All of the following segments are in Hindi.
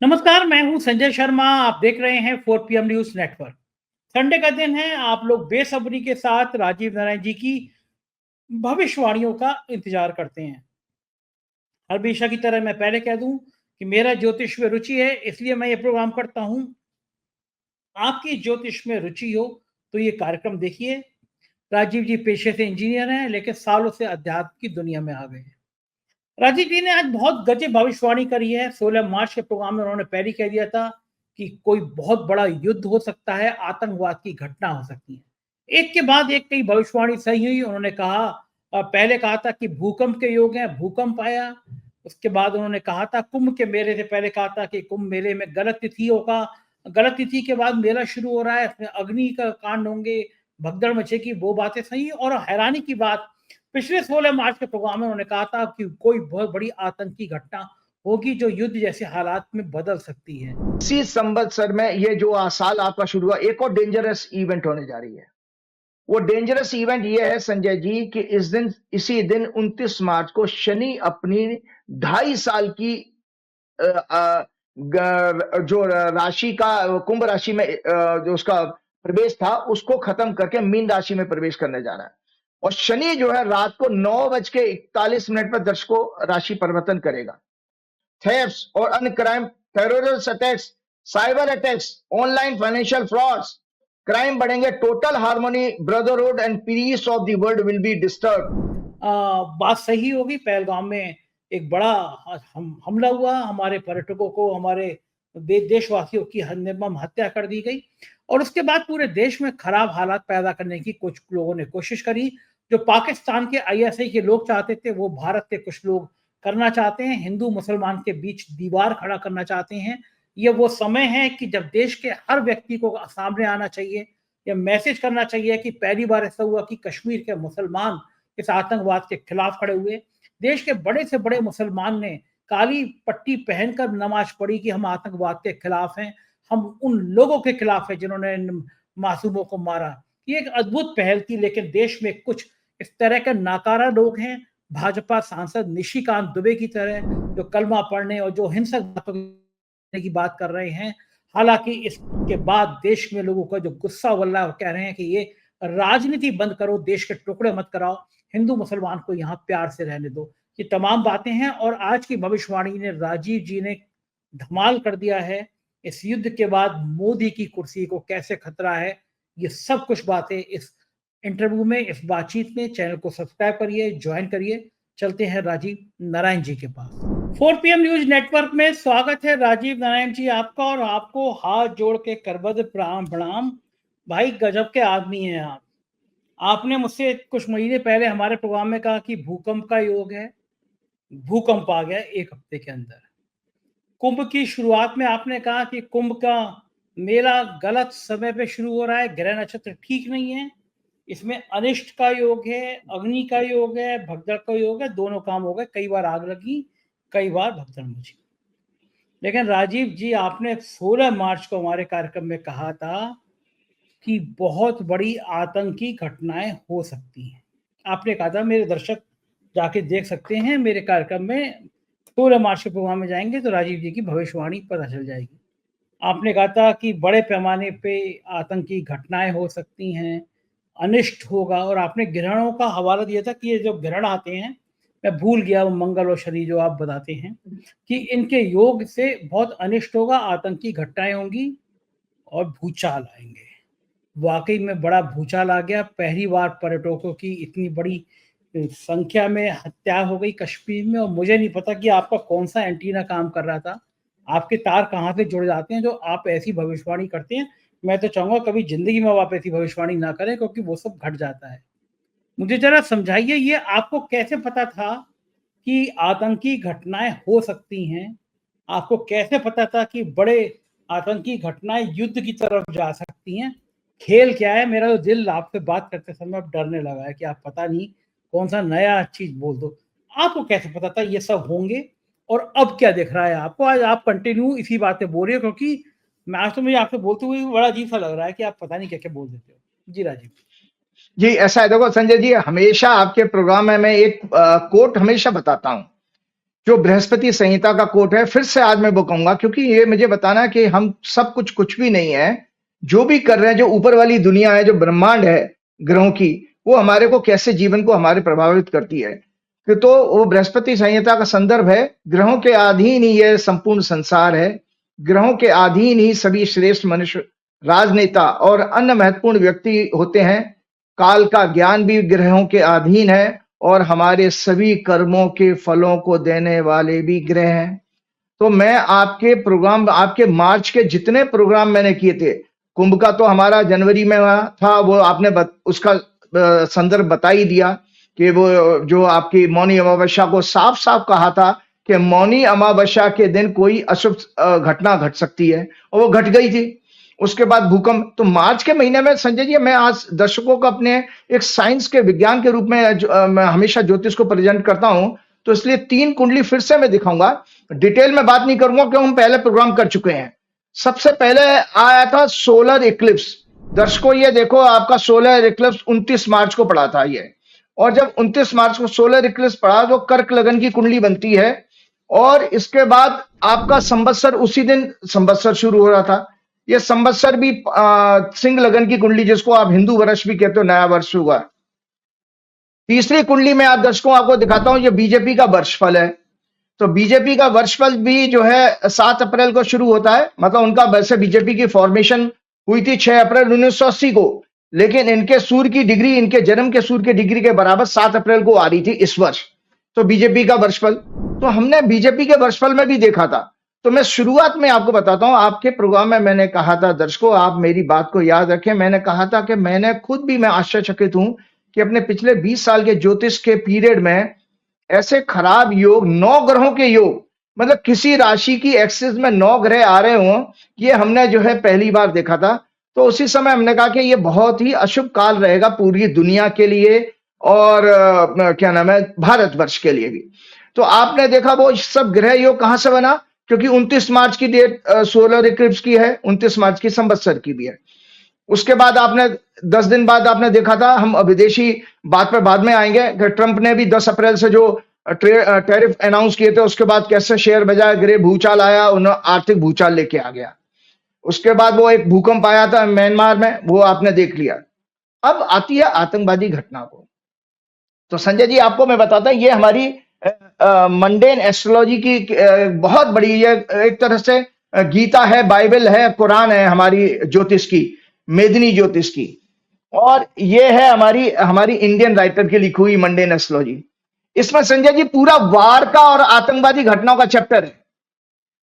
नमस्कार, मैं हूं संजय शर्मा। आप देख रहे हैं 4 PM न्यूज नेटवर्क। संडे का दिन है। आप लोग बेसब्री के साथ राजीव नारायण जी की भविष्यवाणियों का इंतजार करते हैं। हमेशा की तरह मैं पहले कह दूं कि मेरा ज्योतिष में रुचि है, इसलिए मैं ये प्रोग्राम करता हूं। आपकी ज्योतिष में रुचि हो तो ये कार्यक्रम देखिए। राजीव जी पेशे से इंजीनियर हैं, लेकिन सालों से अध्यात्म की दुनिया में आ गए हैं। राजीव जी ने आज बहुत गजब भविष्यवाणी करी है। 16 मार्च के प्रोग्राम में उन्होंने पहले कह दिया था कि कोई बहुत बड़ा युद्ध हो सकता है, आतंकवाद की घटना हो सकती है। एक के बाद एक कई भविष्यवाणी सही हुई। उन्होंने कहा, पहले कहा था कि भूकंप के योग हैं, भूकंप आया। उसके बाद उन्होंने कहा था कुंभ के मेले से पहले कहा था कि कुंभ मेले में गलत तिथि होगा। गलत तिथि के बाद मेला शुरू हो रहा है, इसमें अग्नि का कांड होंगे, भगदड़ मचेगी। वो बातें सही। और हैरानी की बात, पिछले 16 मार्च के प्रोग्राम में उन्होंने कहा था कि कोई बहुत बड़ी आतंकी घटना होगी जो युद्ध जैसे हालात में बदल सकती है। इसी संवत्सर में ये जो साल आपका शुरू हुआ, एक और डेंजरस इवेंट होने जा रही है। वो डेंजरस इवेंट ये है संजय जी कि इसी दिन 29 मार्च को शनि अपनी 2.5 साल की जो राशि का कुंभ राशि में जो उसका प्रवेश था उसको खत्म करके मीन राशि में प्रवेश करने जा रहा है। और शनि जो है रात को 9:41 पर दर्शकों राशि परिवर्तन करेगा। थेफ्ट्स और अन्य crime, terrorist attacks, cyber attacks, online financial frauds, crime बढ़ेंगे। Total harmony, brotherhood and peace of the world will be disturb. बात सही होगी। पहलगाम में एक बड़ा हमला हुआ, हमारे पर्यटकों को, हमारे देशवासियों की निर्मम हत्या कर दी गई। और उसके बाद पूरे देश में खराब हालात पैदा करने की कुछ लोगों ने कोशिश करी। जो पाकिस्तान के ISI के लोग चाहते थे, वो भारत के कुछ लोग करना चाहते हैं। हिंदू मुसलमान के बीच दीवार खड़ा करना चाहते हैं। ये वो समय है कि जब देश के हर व्यक्ति को सामने आना चाहिए, या मैसेज करना चाहिए कि पहली बार ऐसा हुआ कि कश्मीर के मुसलमान इस आतंकवाद के खिलाफ खड़े हुए। देश के बड़े से बड़े मुसलमान ने काली पट्टी पहनकर नमाज पढ़ी कि हम आतंकवाद के खिलाफ हैं, हम उन लोगों के खिलाफ हैं जिन्होंने मासूमों को मारा। ये एक अद्भुत पहल थी। लेकिन देश में कुछ इस तरह के नाकारा लोग हैं, भाजपा सांसद निशिकांत दुबे की तरह, जो कलमा पढ़ने और जो हिंसक बातों की बात कर रहे हैं। हालांकि इसके बाद देश में लोगों का जो गुस्सा उगल रहा है, कह रहे हैं कि ये राजनीति बंद करो, देश के टुकड़े मत कराओ, हिंदू मुसलमान को यहाँ प्यार से रहने दो। ये तमाम बातें हैं। और आज की भविष्यवाणी ने राजीव जी ने धमाल कर दिया है। इस युद्ध के बाद मोदी की कुर्सी को कैसे खतरा है, ये सब कुछ बातें इस इंटरव्यू में, इस बातचीत में। चैनल को सब्सक्राइब करिए, ज्वाइन करिए। चलते हैं राजीव नारायण जी के पास। 4 PM न्यूज नेटवर्क में स्वागत है राजीव नारायण जी आपका। और आपको हाथ जोड़ के करबद्ध प्रणाम प्रणाम। भाई गजब के आदमी हैं आप। आपने मुझसे कुछ महीने पहले हमारे प्रोग्राम में कहा कि भूकंप का योग है। भूकंप आ गया 1 हफ्ते के अंदर। कुंभ की शुरुआत में आपने कहा कि कुंभ का मेला गलत समय पे शुरू हो रहा है, ग्रह नक्षत्र ठीक नहीं है, इसमें अनिष्ट का योग है, अग्नि का योग है, भगदड़ का योग है। दोनों काम हो गए। कई बार आग लगी, कई बार भगदड़ मची। लेकिन राजीव जी, आपने 16 मार्च को हमारे कार्यक्रम में कहा था कि बहुत बड़ी आतंकी घटनाएं हो सकती हैं। आपने कहा था, मेरे दर्शक जाके देख सकते हैं मेरे कार्यक्रम में, 16 मार्च के प्रोग्राम में जाएंगे तो राजीव जी की भविष्यवाणी पता चल जाएगी। आपने कहा था कि बड़े पैमाने पे आतंकी घटनाएं हो सकती हैं, अनिष्ट होगा। और आपने ग्रहणों का हवाला दिया था कि ये जो ग्रहण आते हैं, मैं भूल गया, वो मंगल और शनि जो आप बताते हैं, कि इनके योग से बहुत अनिष्ट होगा, आतंकी घटनाएं होंगी और भूचाल आएंगे। वाकई में बड़ा भूचाल आ गया। पहली बार पर्यटकों की इतनी बड़ी संख्या में हत्या हो गई कश्मीर में। और मुझे नहीं पता कि आपका कौन सा एंटीना काम कर रहा था, आपके तार कहाँ से जुड़ जाते हैं जो आप ऐसी भविष्यवाणी करते हैं। मैं तो चाहूंगा कभी जिंदगी में आप ऐसी भविष्यवाणी ना करें, क्योंकि वो सब घट जाता है। मुझे जरा समझाइए, ये आपको कैसे पता था कि आतंकी घटनाएं हो सकती हैं? आपको कैसे पता था कि बड़े आतंकी घटनाएं युद्ध की तरफ जा सकती हैं? खेल क्या है? मेरा तो दिल आपसे बात करते समय अब डरने लगा है कि आप पता नहीं कौन सा नया चीज बोल दो। आपको कैसे पता था ये सब होंगे? और अब क्या दिख रहा है आपको? आज आप कंटिन्यू इसी बात पे बोल रहे हो, क्योंकि मैं आज तो मुझे आपसे बोलते हुए बड़ा अजीब सा लग रहा है कि आप पता नहीं क्या क्या बोल देते हो। जी राजीव। जी ऐसा है, देखो संजय जी, हमेशा आपके प्रोग्राम में मैं एक कोट हमेशा बताता हूं जो बृहस्पति संहिता का कोट है, फिर से आज मैं वो कहूंगा, क्योंकि ये मुझे बताना है कि हम सब कुछ भी नहीं है, जो भी कर रहे हैं, जो ऊपर वाली दुनिया है, जो ब्रह्मांड है ग्रहों की, वो हमारे को कैसे जीवन को हमारे प्रभावित करती है। तो वो बृहस्पति संहिता का संदर्भ है, ग्रहों के अधीन ही ये संपूर्ण संसार है, ग्रहों के अधीन ही सभी श्रेष्ठ मनुष्य, राजनेता और अन्य महत्वपूर्ण व्यक्ति होते हैं। काल का ज्ञान भी ग्रहों के अधीन है और हमारे सभी कर्मों के फलों को देने वाले भी ग्रह हैं। तो मैं आपके प्रोग्राम, आपके मार्च के जितने प्रोग्राम मैंने किए थे, कुंभ का तो हमारा जनवरी में था, वो आपने उसका संदर्भ बता ही दिया कि वो जो आपकी मौनी अमावस्या को साफ साफ कहा था कि मौनी अमावस्या के दिन कोई अशुभ घटना घट सकती है, और वो घट गई थी। उसके बाद भूकंप। तो मार्च के महीने में संजय जी, मैं आज दर्शकों को अपने एक साइंस के विज्ञान के रूप में मैं हमेशा ज्योतिष को प्रेजेंट करता हूं, तो इसलिए 3 कुंडली फिर से मैं दिखाऊंगा। डिटेल में बात नहीं करूंगा क्योंकि हम पहले प्रोग्राम कर चुके हैं। सबसे पहले आया था सोलर इक्लिप्स। दर्शकों ये देखो, आपका सोलर इक्लिप्स 29 मार्च को पड़ा था ये, और जब 29 मार्च को सोलर इक्लिप्स पड़ा तो कर्क लगन की कुंडली बनती है, और इसके बाद आपका संवत्सर, उसी दिन संवत्सर शुरू हो रहा था। ये संवत्सर भी सिंह लगन की कुंडली, जिसको आप हिंदू वर्ष भी कहते हो, नया वर्ष हुआ। तीसरी कुंडली में आप दर्शकों आपको दिखाता हूं, ये बीजेपी का वर्षफल है। तो बीजेपी का वर्षफल भी जो है 7 अप्रैल को शुरू होता है, मतलब उनका वैसे बीजेपी की फॉर्मेशन हुई थी 6 अप्रैल 1980 को, लेकिन इनके सूर्य की डिग्री, इनके जन्म के सूर्य की डिग्री के बराबर 7 अप्रैल को आ रही थी इस वर्ष। तो बीजेपी का वर्षफल, तो हमने बीजेपी के वर्षफल में भी देखा था। तो मैं शुरुआत में आपको बताता हूं, आपके प्रोग्राम में मैंने कहा था, दर्शकों आप मेरी बात को याद रखें, मैंने कहा था कि मैंने खुद भी, मैं आश्चर्यचकित हूं कि अपने पिछले 20 साल के ज्योतिष के पीरियड में ऐसे खराब योग, 9 ग्रहों के योग, मतलब किसी राशि की एक्सिस में 9 ग्रह आ रहे हों, ये हमने जो है पहली बार देखा था। तो उसी समय हमने कहा कि ये बहुत ही अशुभ काल रहेगा पूरी दुनिया के लिए, और क्या नाम है, भारतवर्ष के लिए भी। तो आपने देखा वो सब ग्रह योग कहां से बना, क्योंकि 29 मार्च की डेट सोलर इक्लिप्स की है, 29 मार्च की संवत्सर की भी है। उसके बाद आपने 10 दिन बाद आपने देखा था, हम विदेशी बात पर बाद में आएंगे, कि ट्रंप ने भी 10 अप्रैल से जो टैरिफ अनाउंस किए थे, उसके बाद कैसे शेयर बाजार गिरे, भूचाल आया, उन्हें आर्थिक भूचाल लेके आ गया। उसके बाद वो एक भूकंप आया था म्यांमार में, वो आपने देख लिया। अब आती है आतंकवादी घटना को। तो संजय जी आपको मैं बताता हूं, ये हमारी मंडेन एस्ट्रोलॉजी की बहुत बड़ी, ये एक तरह से गीता है, बाइबल है, कुरान है हमारी ज्योतिष की, मेदिनी ज्योतिष की, और ये है हमारी इंडियन राइटर की लिखी हुई मंडेन एस्ट्रोलॉजी। इसमें संजय जी पूरा वार का और आतंकवादी घटनाओं का चैप्टर है।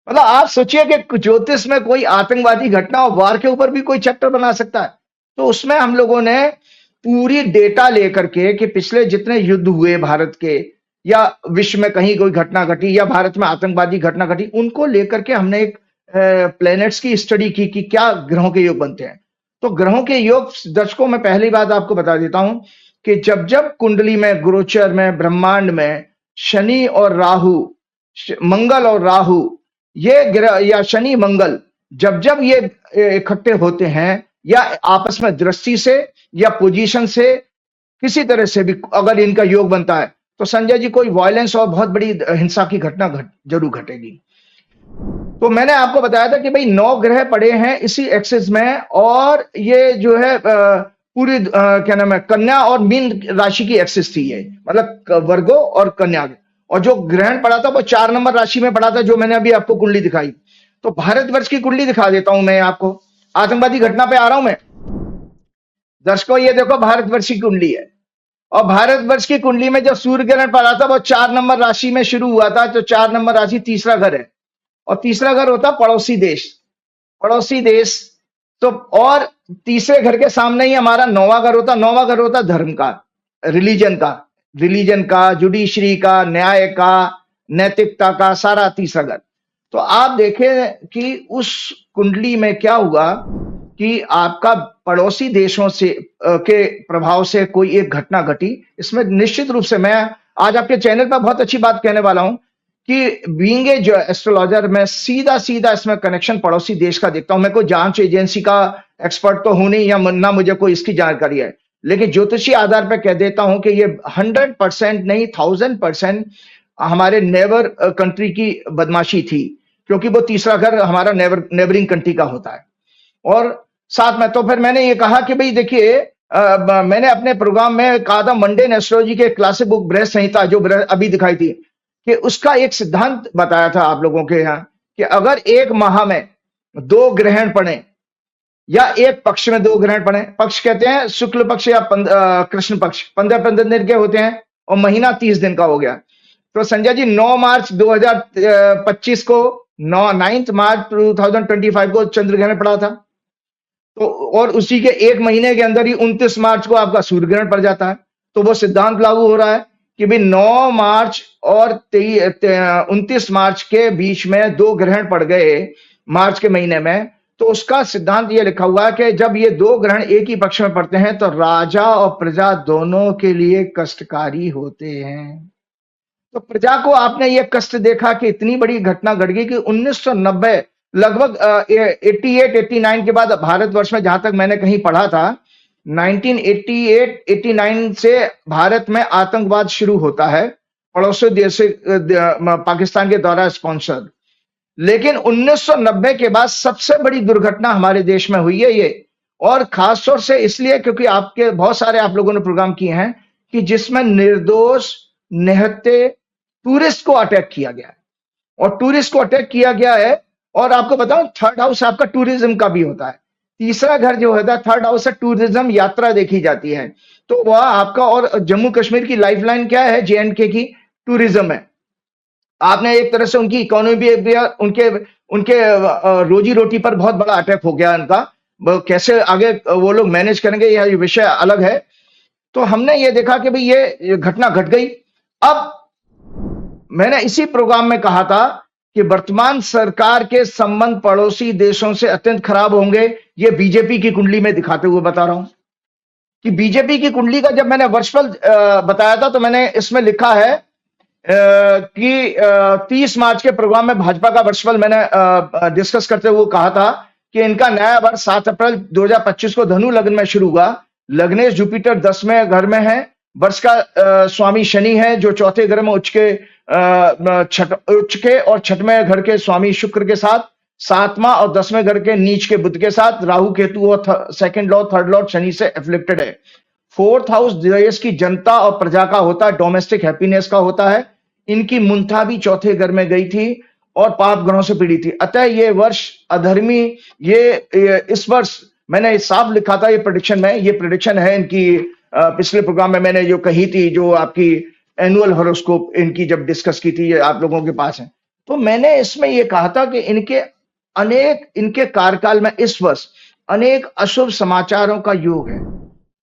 मतलब आप सोचिए कि ज्योतिष में कोई आतंकवादी घटना और वार के ऊपर भी कोई चैप्टर बना सकता है। तो उसमें हम लोगों ने पूरी डेटा लेकर के कि पिछले जितने युद्ध हुए भारत के, या विश्व में कहीं कोई घटना घटी, या भारत में आतंकवादी घटना घटी, उनको लेकर के हमने एक प्लैनेट्स की स्टडी की कि क्या ग्रहों के योग बनते हैं। तो ग्रहों के योग, दर्शकों में पहली बात आपको बता देता हूं कि जब जब कुंडली में, गोचर में, ब्रह्मांड में शनि और राहु, मंगल और राहु, ये ग्रह या शनि मंगल जब जब ये इकट्ठे होते हैं, या आपस में दृष्टि से या पोजीशन से किसी तरह से भी अगर इनका योग बनता है, तो संजय जी कोई वायलेंस और बहुत बड़ी हिंसा की घटना जरूर घटेगी। तो मैंने आपको बताया था कि भाई 9 ग्रह पड़े हैं इसी एक्सिस में, और ये जो है पूरी क्या नाम है, कन्या और मीन राशि की एक्सिस थी ये, मतलब वर्गो और कन्या। और जो ग्रहण पड़ा था वो 4 नंबर राशि में पड़ा था, जो मैंने अभी आपको कुंडली दिखाई। तो भारतवर्ष की कुंडली दिखा देता हूं मैं आपको, आतंकवादी घटना पे आ रहा हूं मैं। दर्शकों ये देखो भारतवर्ष की कुंडली है, और भारतवर्ष की कुंडली में जो सूर्य ग्रहण पड़ा था वो 4 नंबर राशि में शुरू हुआ था। तो 4 नंबर राशि तीसरा घर है, और तीसरा घर होता पड़ोसी देश, पड़ोसी देश। तो और तीसरे घर के सामने ही हमारा 9वां घर होता, 9वां घर होता धर्म का, रिलीजन का, जुडिशरी का, न्याय का, नैतिकता का, सारा तीसरा घर। तो आप देखें कि उस कुंडली में क्या हुआ कि आपका पड़ोसी देशों से के प्रभाव से कोई एक घटना घटी। इसमें निश्चित रूप से मैं आज आपके चैनल पर बहुत अच्छी बात कहने वाला हूं कि बीइंग ए जो एस्ट्रोलॉजर, मैं सीधा इसमें कनेक्शन पड़ोसी देश का देखता हूं। मैं कोई जांच एजेंसी का एक्सपर्ट तो हूं नहीं, या ना मुझे कोई इसकी जानकारी है, लेकिन ज्योतिषी आधार पर कह देता हूं कि ये 100% नहीं 1000% हमारे नेबर कंट्री की बदमाशी थी, क्योंकि वो तीसरा घर हमारा नेबरिंग कंट्री का होता है। और साथ में तो फिर मैंने ये कहा कि भाई देखिए, मैंने अपने प्रोग्राम में कहा था मंडेन एस्ट्रोलॉजी के क्लासिक बुक बृहद संहिता जो अभी दिखाई थी, कि उसका एक सिद्धांत बताया था आप लोगों के यहाँ, कि अगर एक माह में 2 ग्रहण पड़े या एक पक्ष में 2 ग्रहण पड़े, पक्ष कहते हैं शुक्ल पक्ष या कृष्ण पक्ष, 15 दिन के होते हैं और महीना 30 दिन का हो गया। तो संजय जी 9 मार्च 2025 को 9 मार्च 2025 को चंद्र ग्रहण पड़ा था, तो और उसी के एक महीने के अंदर ही 29 मार्च को आपका सूर्य ग्रहण पड़ जाता है। तो वो सिद्धांत लागू हो रहा है कि भाई 9 मार्च और 29 मार्च के बीच में 2 ग्रहण पड़ गए मार्च के महीने में, तो उसका सिद्धांत ये लिखा हुआ है कि जब ये 2 ग्रहण एक ही पक्ष में पड़ते हैं तो राजा और प्रजा दोनों के लिए कष्टकारी होते हैं। तो प्रजा को आपने ये कष्ट देखा कि इतनी बड़ी घटना घट गई कि 1990 लगभग 88-89 के बाद भारतवर्ष में, जहां तक मैंने कहीं पढ़ा था, 1988-89 से भारत में आतंकवाद शुरू होता है, पड़ोसी देश से पाकिस्तान के द्वारा स्पॉन्सर्ड। लेकिन 1990 के बाद सबसे बड़ी दुर्घटना हमारे देश में हुई है ये, और खासतौर से इसलिए क्योंकि आपके बहुत सारे आप लोगों ने प्रोग्राम किए हैं कि जिसमें निर्दोष निहत्थे टूरिस्ट को अटैक किया गया है, और टूरिस्ट को अटैक किया गया है। और आपको बताऊं, थर्ड हाउस आपका टूरिज्म का भी होता है, तीसरा घर जो होता है थर्ड हाउस से टूरिज्म यात्रा देखी जाती है। तो वह आपका, और जम्मू कश्मीर की लाइफलाइन क्या है, JNK की टूरिज्म है। आपने एक तरह से उनकी इकोनॉमी भी उनके रोजी रोटी पर बहुत बड़ा अटैक हो गया उनका, कैसे आगे वो लोग मैनेज करेंगे यह विषय अलग है। तो हमने ये देखा कि भाई ये घटना घट गई। अब मैंने इसी प्रोग्राम में कहा था कि वर्तमान सरकार के संबंध पड़ोसी देशों से अत्यंत खराब होंगे। ये बीजेपी की कुंडली में दिखाते हुए बता रहा हूं कि बीजेपी की कुंडली का जब मैंने वर्षफल बताया था, तो मैंने इसमें लिखा है कि 30 मार्च के प्रोग्राम में भाजपा का वर्षफल मैंने डिस्कस करते हुए कहा था कि इनका नया वर्ष 7 अप्रैल 2025 को धनु लग्न में शुरू हुआ। लग्नेश जुपिटर 10वें घर में है, वर्ष का स्वामी शनि है जो चौथे घर में उच्च के और छठवें घर के स्वामी शुक्र के साथ, 7वां और 10वें घर के नीच के बुध के साथ, राहु केतु और second Lord third Lord Shani से एफ्लिक्टेड है। 4th हाउस देश की जनता और प्रजा का होता है, डोमेस्टिक हैप्पीनेस का होता है। इनकी मुंथा भी चौथे घर में गई थी और पाप ग्रहों से पीड़ी थी। अतः ये वर्ष अधर्मी, ये इस वर्ष मैंने साफ लिखा था ये प्रेडिक्शन में, ये प्रेडिक्शन है इनकी। पिछले प्रोग्राम में मैंने जो कही थी, जो आपकी एनुअल हॉरोस्कोप इनकी जब डिस्कस की थी, ये आप लोगों के पास है। तो मैंने इसमें ये कहा था कि इनके कार्यकाल में इस वर्ष अनेक अशुभ समाचारों का योग है।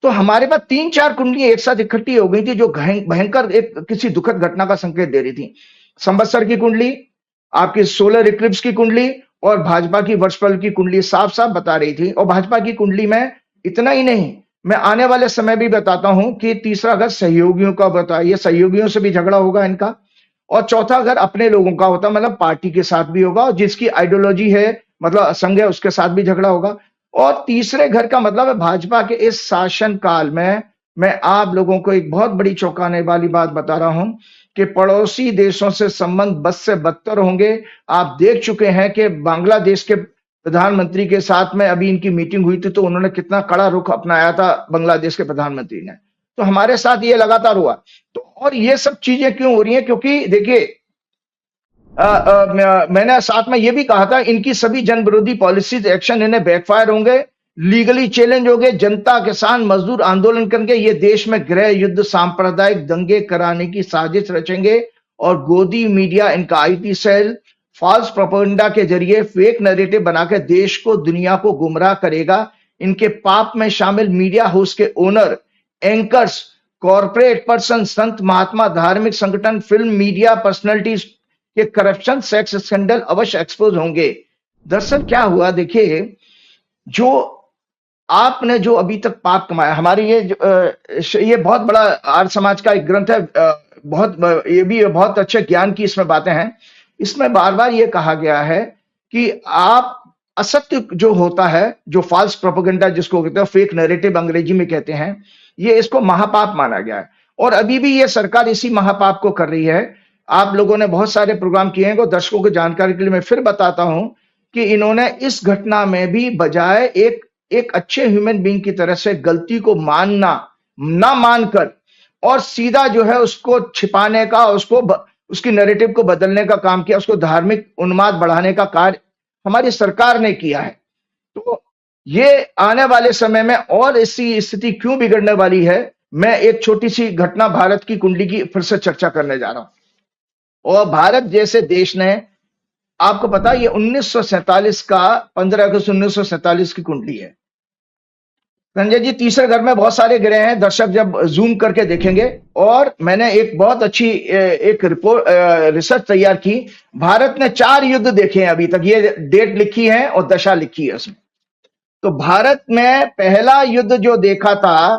तो हमारे पास 3-4 कुंडलियां एक साथ इकट्ठी हो गई थी जो भयंकर एक किसी दुखद घटना का संकेत दे रही थी। संवत्सर की कुंडली, आपकी सोलर इक्लिप्स की कुंडली और भाजपा की वर्षफल की कुंडली साफ साफ बता रही थी। और भाजपा की कुंडली में इतना ही नहीं, मैं आने वाले समय भी बताता हूं कि तीसरा घर सहयोगियों का होता है, ये सहयोगियों से भी झगड़ा होगा इनका। और चौथा घर अपने लोगों का होता है, मतलब पार्टी के साथ भी होगा, और जिसकी आइडियोलॉजी है, मतलब संघ है, उसके साथ भी झगड़ा होगा। और तीसरे घर का मतलब है भाजपा के इस शासन काल में मैं आप लोगों को एक बहुत बड़ी चौंकाने वाली बात बता रहा हूं कि पड़ोसी देशों से संबंध बद से बदतर होंगे। आप देख चुके हैं कि बांग्लादेश के प्रधानमंत्री के साथ में अभी इनकी मीटिंग हुई थी, तो उन्होंने कितना कड़ा रुख अपनाया था बांग्लादेश के प्रधानमंत्री ने। तो हमारे साथ ये लगातार हुआ। तो और ये सब चीजें क्यों हो रही हैं? क्योंकि देखिए, मैंने साथ में ये भी कहा था, इनकी सभी जन विरोधी पॉलिसीज एक्शन इन्हें बैकफायर होंगे, लीगली चैलेंज होंगे, जनता किसान मजदूर आंदोलन करेंगे, ये देश में गृह युद्ध सांप्रदायिक दंगे कराने की साजिश रचेंगे। और गोदी मीडिया, इनका IT सेल फॉल्स प्रोपेगेंडा के जरिए फेक नैरेटिव बनाकर देश को, दुनिया को गुमराह करेगा। इनके पाप में शामिल मीडिया हाउस के ओनर, एंकर्स, कॉर्पोरेट पर्सन, संत महात्मा, धार्मिक संगठन, फिल्म, मीडिया पर्सनैलिटीज के करप्शन, सेक्स स्कैंडल अवश्य एक्सपोज होंगे। दरअसल क्या हुआ, देखिए, जो आपने जो अभी तक पाप कमाया, हमारी ये बहुत बड़ा आर्य समाज का एक ग्रंथ है, ये भी बहुत अच्छे ज्ञान की इसमें बातें हैं। इसमें बार बार ये कहा गया है कि आप असत्य जो होता है, जो फॉल्स प्रोपेगेंडा जिसको कहते हैं, फेक नैरेटिव अंग्रेजी में कहते हैं, ये इसको महापाप माना गया है। और अभी भी ये सरकार इसी महापाप को कर रही है। आप लोगों ने बहुत सारे प्रोग्राम किए हैं, दर्शकों की जानकारी के लिए मैं फिर बताता हूं कि इन्होंने इस घटना में भी बजाय एक अच्छे ह्यूमन बीइंग की तरह से गलती को मानना ना मानकर और सीधा जो है उसको छिपाने का, उसकी नैरेटिव को बदलने का काम किया, उसको धार्मिक उन्माद बढ़ाने का कार्य हमारी सरकार ने किया है। तो ये आने वाले समय में और ऐसी स्थिति क्यों बिगड़ने वाली है, मैं एक छोटी सी घटना भारत की कुंडली की फिर से चर्चा करने जा रहा हूं। और भारत जैसे देश ने, आपको पता है ये 1947 का 15 अगस्त 1947 की कुंडली है। संजय जी, तीसरे घर में बहुत सारे ग्रह हैं, दर्शक जब जूम करके देखेंगे। और मैंने एक बहुत अच्छी एक रिसर्च तैयार की। भारत ने 4 युद्ध देखे हैं अभी तक, ये डेट लिखी है और दशा लिखी है उसमें। तो भारत में पहला युद्ध जो देखा था,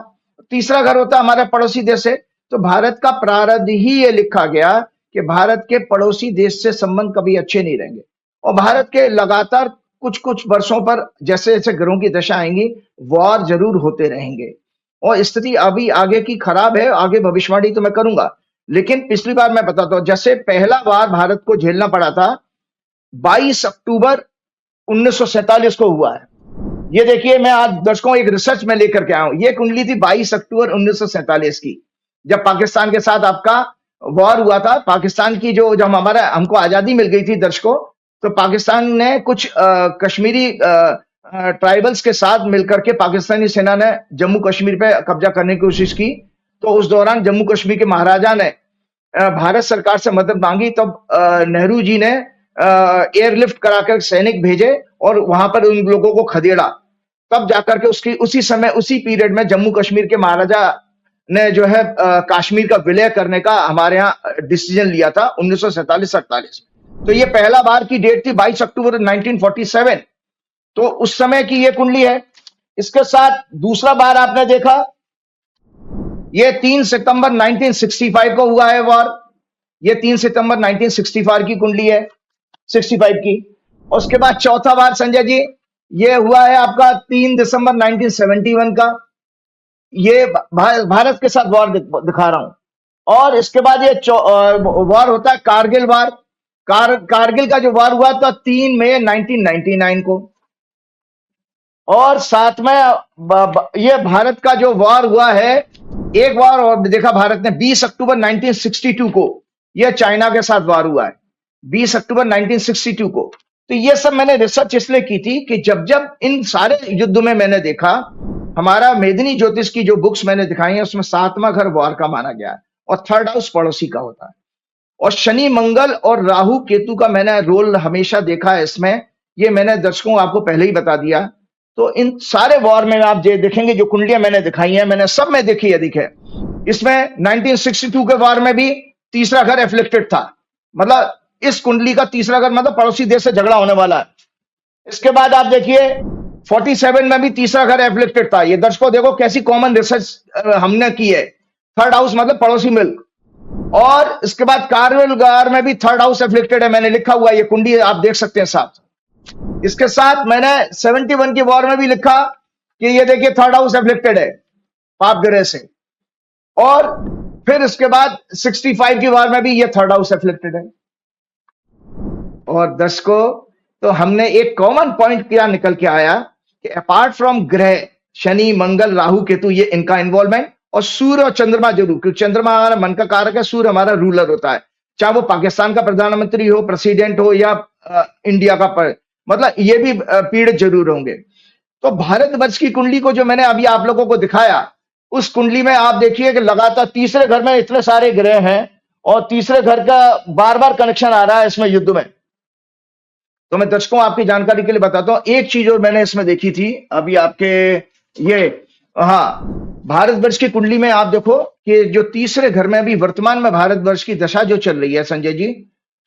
तीसरा घर होता हमारे पड़ोसी देश से, तो भारत का प्रारब्ध ही ये लिखा गया कि भारत के पड़ोसी देश से संबंध कभी अच्छे नहीं रहेंगे। और भारत के लगातार कुछ कुछ वर्षों पर जैसे जैसे ग्रहों की दशा आएंगी, वॉर जरूर होते रहेंगे। और स्थिति अभी आगे की खराब है, आगे भविष्यवाणी तो मैं करूंगा। लेकिन पिछली बार मैं बताता हूं, जैसे पहला बार भारत को झेलना पड़ा था 22 अक्टूबर 1947 को हुआ है। ये देखिए, मैं आज दर्शकों एक रिसर्च में लेकर के आया हूं। ये कुंडली थी 22 अक्टूबर 1947 की, जब पाकिस्तान के साथ आपका वॉर हुआ था। पाकिस्तान की जो जब हमको आजादी मिल गई थी दर्शकों, तो पाकिस्तान ने कुछ कश्मीरी ट्राइबल्स के साथ मिलकर के पाकिस्तानी सेना ने जम्मू कश्मीर पे कब्जा करने की कोशिश की। तो उस दौरान जम्मू कश्मीर के महाराजा ने भारत सरकार से मदद मांगी। तब नेहरू जी ने एयरलिफ्ट कराकर सैनिक भेजे और वहां पर उन लोगों को खदेड़ा। तब जाकर के उसी पीरियड में जम्मू कश्मीर के महाराजा ने जो है कश्मीर का विलय करने का हमारे यहाँ डिसीजन लिया था 1947-48। तो ये पहला बार की डेट थी 22 अक्टूबर 1947। तो उस समय की ये कुंडली है। इसके साथ दूसरा बार आपने देखा, ये 3 सितंबर 1965 को हुआ है वॉर। ये 3 सितंबर 1965 की कुंडली है, 65 की। और उसके बाद चौथा बार संजय जी ये हुआ है आपका 3 दिसंबर 1971 का। ये भारत के साथ वॉर दिखा रहा हूं। और इसके बाद ये वॉर होता है कारगिल वॉर। कारगिल का जो वॉर हुआ था 3 मई 1999 को। और साथ में ये भारत का जो वॉर हुआ है, एक वॉर और देखा भारत ने 20 अक्टूबर 1962 को। यह चाइना के साथ वॉर हुआ है 20 अक्टूबर 1962 को। तो ये सब मैंने रिसर्च इसलिए की थी कि जब जब इन सारे युद्ध में मैंने देखा, हमारा मेदिनी ज्योतिष की जो बुक्स मैंने दिखाई है उसमें 7वां घर वॉर का माना गया है और 3rd हाउस पड़ोसी का होता है। और शनि मंगल और राहु केतु का मैंने रोल हमेशा देखा है इसमें। ये मैंने दर्शकों आपको पहले ही बता दिया। तो इन सारे वॉर में आप देखेंगे जो कुंडलियां मैंने दिखाई हैं, मैंने सब में देखी है। इसमें 1962 के वॉर में भी तीसरा घर एफ्लिक्टेड था। मतलब इस कुंडली का तीसरा घर मतलब पड़ोसी देश से झगड़ा होने वाला है। इसके बाद आप देखिए 47 में भी तीसरा घर एफ्लिक्टेड था। ये दर्शकों देखो कैसी कॉमन रिसर्च हमने की है। 3rd हाउस मतलब पड़ोसी मुल्क। और इसके बाद कारगिल वॉर में भी 3rd हाउस एफ्लिक्टेड है, मैंने लिखा हुआ है, ये कुंडली आप देख सकते हैं साथ। इसके साथ मैंने 71 की वॉर में भी लिखा कि ये देखिए 3rd हाउस एफ्लिक्टेड है पाप ग्रह से। और फिर इसके बाद 65 की वॉर में भी ये 3rd हाउस एफ्लिक्टेड है। और दर्शकों, तो हमने एक कॉमन पॉइंट क्या निकल के आया कि अपार्ट फ्रॉम ग्रह शनि मंगल राहु केतु, ये इनका इन्वॉल्वमेंट, और सूर्य और चंद्रमा जरूर, क्योंकि चंद्रमा हमारा मन का कारक है, सूर्य हमारा रूलर होता है। चाहे वो पाकिस्तान का प्रधानमंत्री हो, प्रेसिडेंट हो, या इंडिया का मतलब ये भी पीड़ित जरूर होंगे। तो भारतवर्ष की कुंडली को जो मैंने अभी आप लोगों को दिखाया, उस कुंडली में आप देखिए कि लगातार तीसरे घर में इतने सारे ग्रह हैं और तीसरे घर का बार बार कनेक्शन आ रहा है इसमें युद्ध में। तो मैं दर्शकों आपकी जानकारी के लिए बताता हूं एक चीज और मैंने इसमें देखी थी अभी आपके ये, भारतवर्ष की कुंडली में आप देखो कि जो तीसरे घर में अभी वर्तमान में भारतवर्ष की दशा जो चल रही है संजय जी,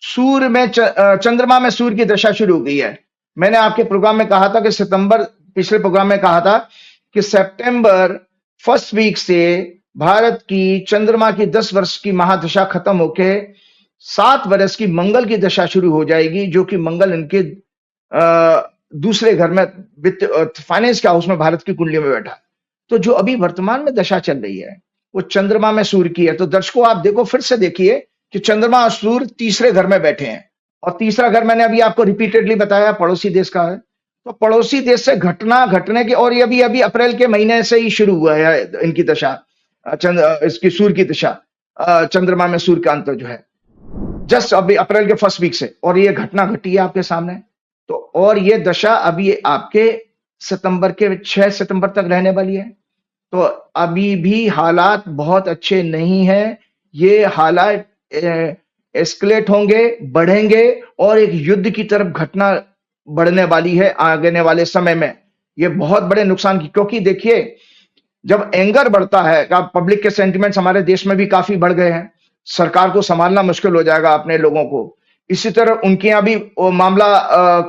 सूर्य में चंद्रमा में सूर्य की दशा शुरू हो गई है। मैंने आपके प्रोग्राम में कहा था कि पिछले प्रोग्राम में कहा था कि सितंबर 1st वीक से भारत की चंद्रमा की 10 वर्ष की महादशा खत्म होके 7 वर्ष की मंगल की दशा शुरू हो जाएगी, जो कि मंगल इनके दूसरे घर में फाइनेंस के हाउस में भारत की कुंडली में बैठा। तो जो अभी वर्तमान में दशा चल रही है वो चंद्रमा में सूर्य की है। तो दर्शकों आप देखो, फिर से देखिए कि चंद्रमा और सूर्य तीसरे घर में बैठे हैं, और तीसरा घर मैंने अभी आपको रिपीटेडली बताया पड़ोसी देश का है। तो पड़ोसी देश से घटना घटने के, और ये अभी अभी अप्रैल के महीने से ही शुरू हुआ है इनकी दशा, इसकी सूर्य की दशा, चंद्रमा में सूर्य का अंतर जो है जस्ट अभी अप्रैल के फर्स्ट वीक से, और ये घटना घटी है आपके सामने। तो और ये दशा अभी आपके सितंबर के 6 सितंबर तक रहने वाली है। तो अभी भी हालात बहुत अच्छे नहीं है। ये हालात एस्केलेट होंगे, बढ़ेंगे, और एक युद्ध की तरफ घटना बढ़ने वाली है आगे वाले समय में। ये बहुत बड़े नुकसान की, क्योंकि देखिए जब एंगर बढ़ता है, पब्लिक के सेंटिमेंट्स हमारे देश में भी काफी बढ़ गए हैं, सरकार को संभालना मुश्किल हो जाएगा अपने लोगों को। इसी तरह उनके यहाँ भी मामला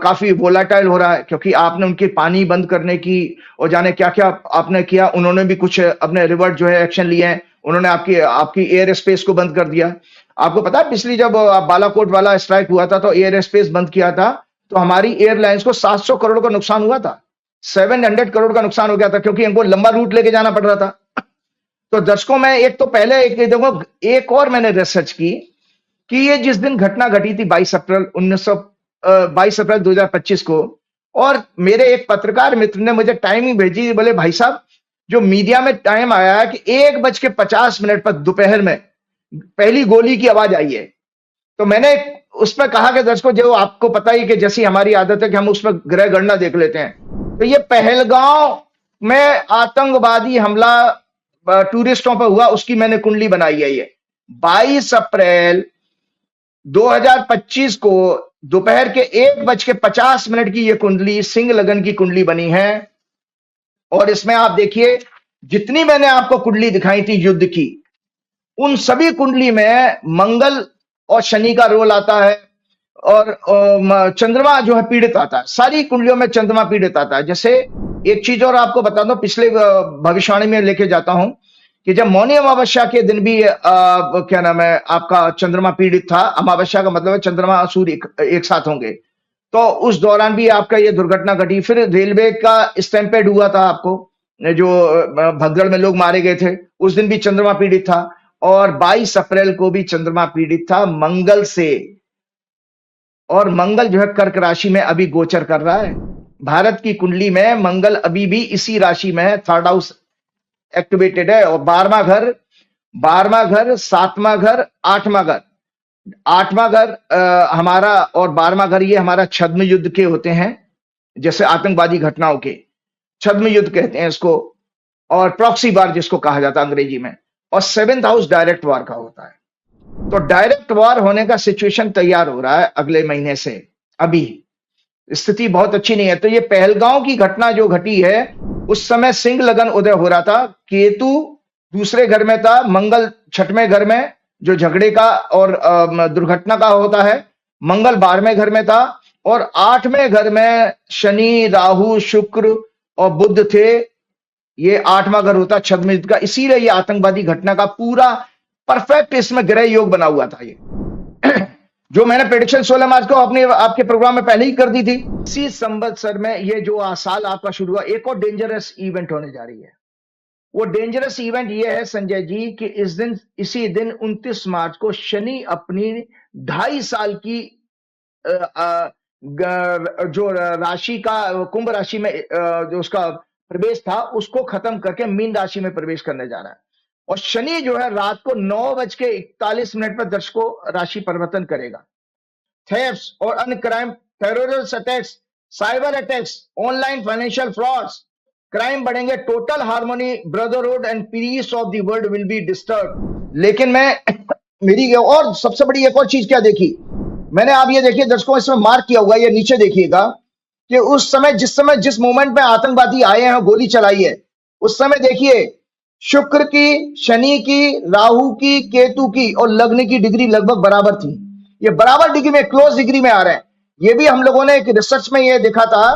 काफी वोलाटाइल हो रहा है, क्योंकि आपने उनके पानी बंद करने की और जाने क्या क्या आपने किया। उन्होंने भी कुछ अपने रिवर्ट जो है एक्शन लिए हैं। उन्होंने आपकी एयर स्पेस को बंद कर दिया। आपको पता है पिछली जब बालाकोट वाला स्ट्राइक हुआ था तो एयर स्पेस बंद किया था, तो हमारी एयरलाइंस को 700 करोड़ का नुकसान हुआ था, 700 करोड़ का नुकसान हो गया था, क्योंकि इनको लंबा रूट लेके जाना पड़ रहा था। तो दर्शकों में एक और मैंने रिसर्च की कि ये जिस दिन घटना घटी थी 22 अप्रैल 2025 को, और मेरे एक पत्रकार मित्र ने मुझे टाइमिंग भेजी, बोले भाई साहब जो मीडिया में टाइम आया है कि 1:50 पर दोपहर में पहली गोली की आवाज आई है। तो मैंने उसमें कहा कि दर्शकों, जो आपको पता ही कि जैसी हमारी आदत है कि हम उसमें ग्रह गणना देख लेते हैं। तो ये पहलगांव में आतंकवादी हमला टूरिस्टों पर हुआ, उसकी मैंने कुंडली बनाई है। ये 22 अप्रैल 2025 को दोपहर के 1:50 की ये कुंडली सिंह लगन की कुंडली बनी है। और इसमें आप देखिए जितनी मैंने आपको कुंडली दिखाई थी युद्ध की, उन सभी कुंडली में मंगल और शनि का रोल आता है, और चंद्रमा जो है पीड़ित आता है। सारी कुंडलियों में चंद्रमा पीड़ित आता है। जैसे एक चीज और आपको बता दो, पिछले भविष्यवाणी में लेके जाता हूं कि जब मौनी अमावस्या के दिन भी क्या नाम है आपका चंद्रमा पीड़ित था। अमावस्या का मतलब है चंद्रमा और सूर्य एक साथ होंगे। तो उस दौरान भी आपका ये दुर्घटना घटी। फिर रेलवे का स्टैम्पेड हुआ था, आपको जो भगदड़ में लोग मारे गए थे, उस दिन भी चंद्रमा पीड़ित था। और 22 अप्रैल को भी चंद्रमा पीड़ित था मंगल से, और मंगल जो है कर्क राशि में अभी गोचर कर रहा है। भारत की कुंडली में मंगल अभी भी इसी राशि में है, 3rd हाउस एक्टिवेटेड है। और 12वां घर, 7वां घर, 8वां घर, 8वां घर हमारा, और 12वां घर ये हमारा छद्म युद्ध के होते हैं, जैसे आतंकवादी घटनाओं के छद्म युद्ध कहते हैं इसको, और प्रॉक्सी वार जिसको कहा जाता है अंग्रेजी में। और 7th हाउस डायरेक्ट वार का होता है। तो डायरेक्ट वार होने का सिचुएशन तैयार हो रहा है अगले महीने से। अभी स्थिति बहुत अच्छी नहीं है। तो ये पहलगांव की घटना जो घटी है, उस समय सिंह लगन उदय हो रहा था। केतु दूसरे घर में था, मंगल 6वें घर में जो झगड़े का और दुर्घटना का होता है, मंगल 12वें घर में था, और 8वें घर में शनि, राहु, शुक्र और बुध थे। ये 8वां घर होता छद्म युद्ध का। इसीलिए ये आतंकवादी घटना का पूरा परफेक्ट इसमें ग्रह योग बना हुआ था। ये जो मैंने प्रेडिक्शन 16 मार्च को आपके प्रोग्राम में पहले ही कर दी थी। इसी संवत्सर में ये जो साल आपका शुरू हुआ, एक और डेंजरस इवेंट होने जा रही है। वो डेंजरस इवेंट ये है संजय जी कि इसी दिन 29 मार्च को शनि अपनी 2.5 साल की जो राशि का कुंभ राशि में जो उसका प्रवेश था, उसको खत्म करके मीन राशि में प्रवेश करने जा रहा है। और शनि जो है रात को 9:41 पर दर्शकों राशि परिवर्तन करेगा। थेफ्ट्स और अन्य crime, terrorist attacks, cyber attacks, online financial frauds, crime बढ़ेंगे। Total harmony, brotherhood and peace of the world will be disturb. लेकिन मैं मेरी और सबसे बड़ी एक और चीज क्या देखी मैंने, आप ये देखिए दर्शकों, इसमें मार्क किया हुआ है, ये नीचे देखिएगा कि उस समय जिस मोमेंट में आतंकवादी आए हैं, गोली चलाई है, उस समय देखिए शुक्र की, शनि की, राहु की, केतु की और लग्न की डिग्री लगभग बराबर थी। ये बराबर डिग्री में, क्लोज डिग्री में आ रहे हैं। ये भी हम लोगों ने एक रिसर्च में ये देखा था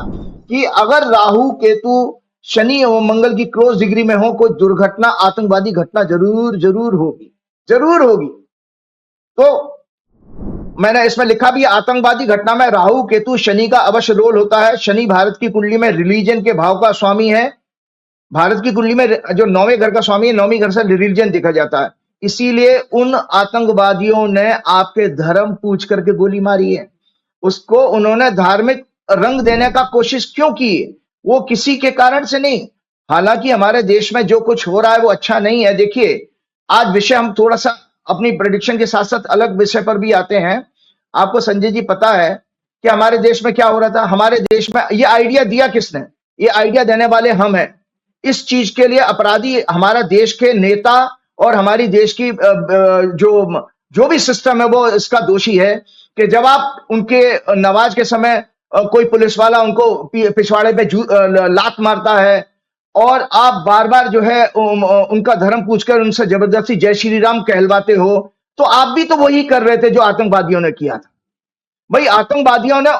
कि अगर राहु, केतु, शनि और मंगल की क्लोज डिग्री में हो, कोई दुर्घटना, आतंकवादी घटना जरूर होगी। तो मैंने इसमें लिखा भी, आतंकवादी घटना में राहु, केतु, शनि का अवश्य रोल होता है। शनि भारत की कुंडली में रिलीजन के भाव का स्वामी है। भारत की कुंडली में जो 9वें घर का स्वामी है, 9वीं घर से रिलीजन देखा जाता है। इसीलिए उन आतंकवादियों ने आपके धर्म पूछ करके गोली मारी है। उसको उन्होंने धार्मिक रंग देने का कोशिश क्यों की? वो किसी के कारण से नहीं। हालांकि हमारे देश में जो कुछ हो रहा है वो अच्छा नहीं है। देखिए, आज विषय हम थोड़ा सा अपनी प्रेडिक्शन के साथ साथ अलग विषय पर भी आते हैं। आपको संजय जी पता है कि हमारे देश में क्या हो रहा था? हमारे देश में ये आइडिया दिया किसने? ये आइडिया देने वाले हम हैं। इस चीज के लिए अपराधी हमारा देश के नेता और हमारी देश की जो भी सिस्टम है वो इसका दोषी है कि जब आप उनके नमाज के समय कोई पुलिस वाला उनको पिछवाड़े पे लात मारता है और आप बार बार जो है उनका धर्म पूछकर उनसे जबरदस्ती जय श्री राम कहलवाते हो, तो आप भी तो वही कर रहे थे जो आतंकवादियों ने किया था। भाई, आतंकवादियों ने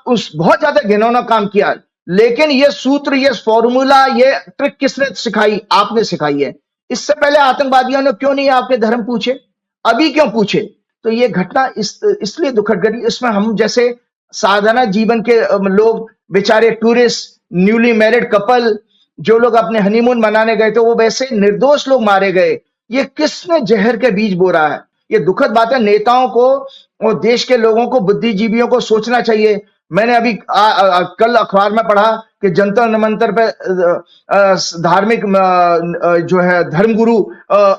उस बहुत ज्यादा घिनौना काम किया, लेकिन ये सूत्र, ये फॉर्मूला, ये ट्रिक किसने सिखाई? आपने सिखाई है। इससे पहले आतंकवादियों ने क्यों नहीं आपके धर्म पूछे? अभी क्यों पूछे? तो ये घटना इसलिए दुखद घटी। इसमें हम जैसे साधारण जीवन के लोग, बेचारे टूरिस्ट, न्यूली मैरिड कपल, जो लोग अपने हनीमून मनाने गए थे, वो वैसे निर्दोष लोग मारे गए। ये किसने जहर के बीज बो रहा है? ये दुखद बात है। नेताओं को और देश के लोगों को, बुद्धिजीवियों को सोचना चाहिए। मैंने अभी कल अखबार में पढ़ा कि जंतर मंतर पे धार्मिक जो है धर्मगुरु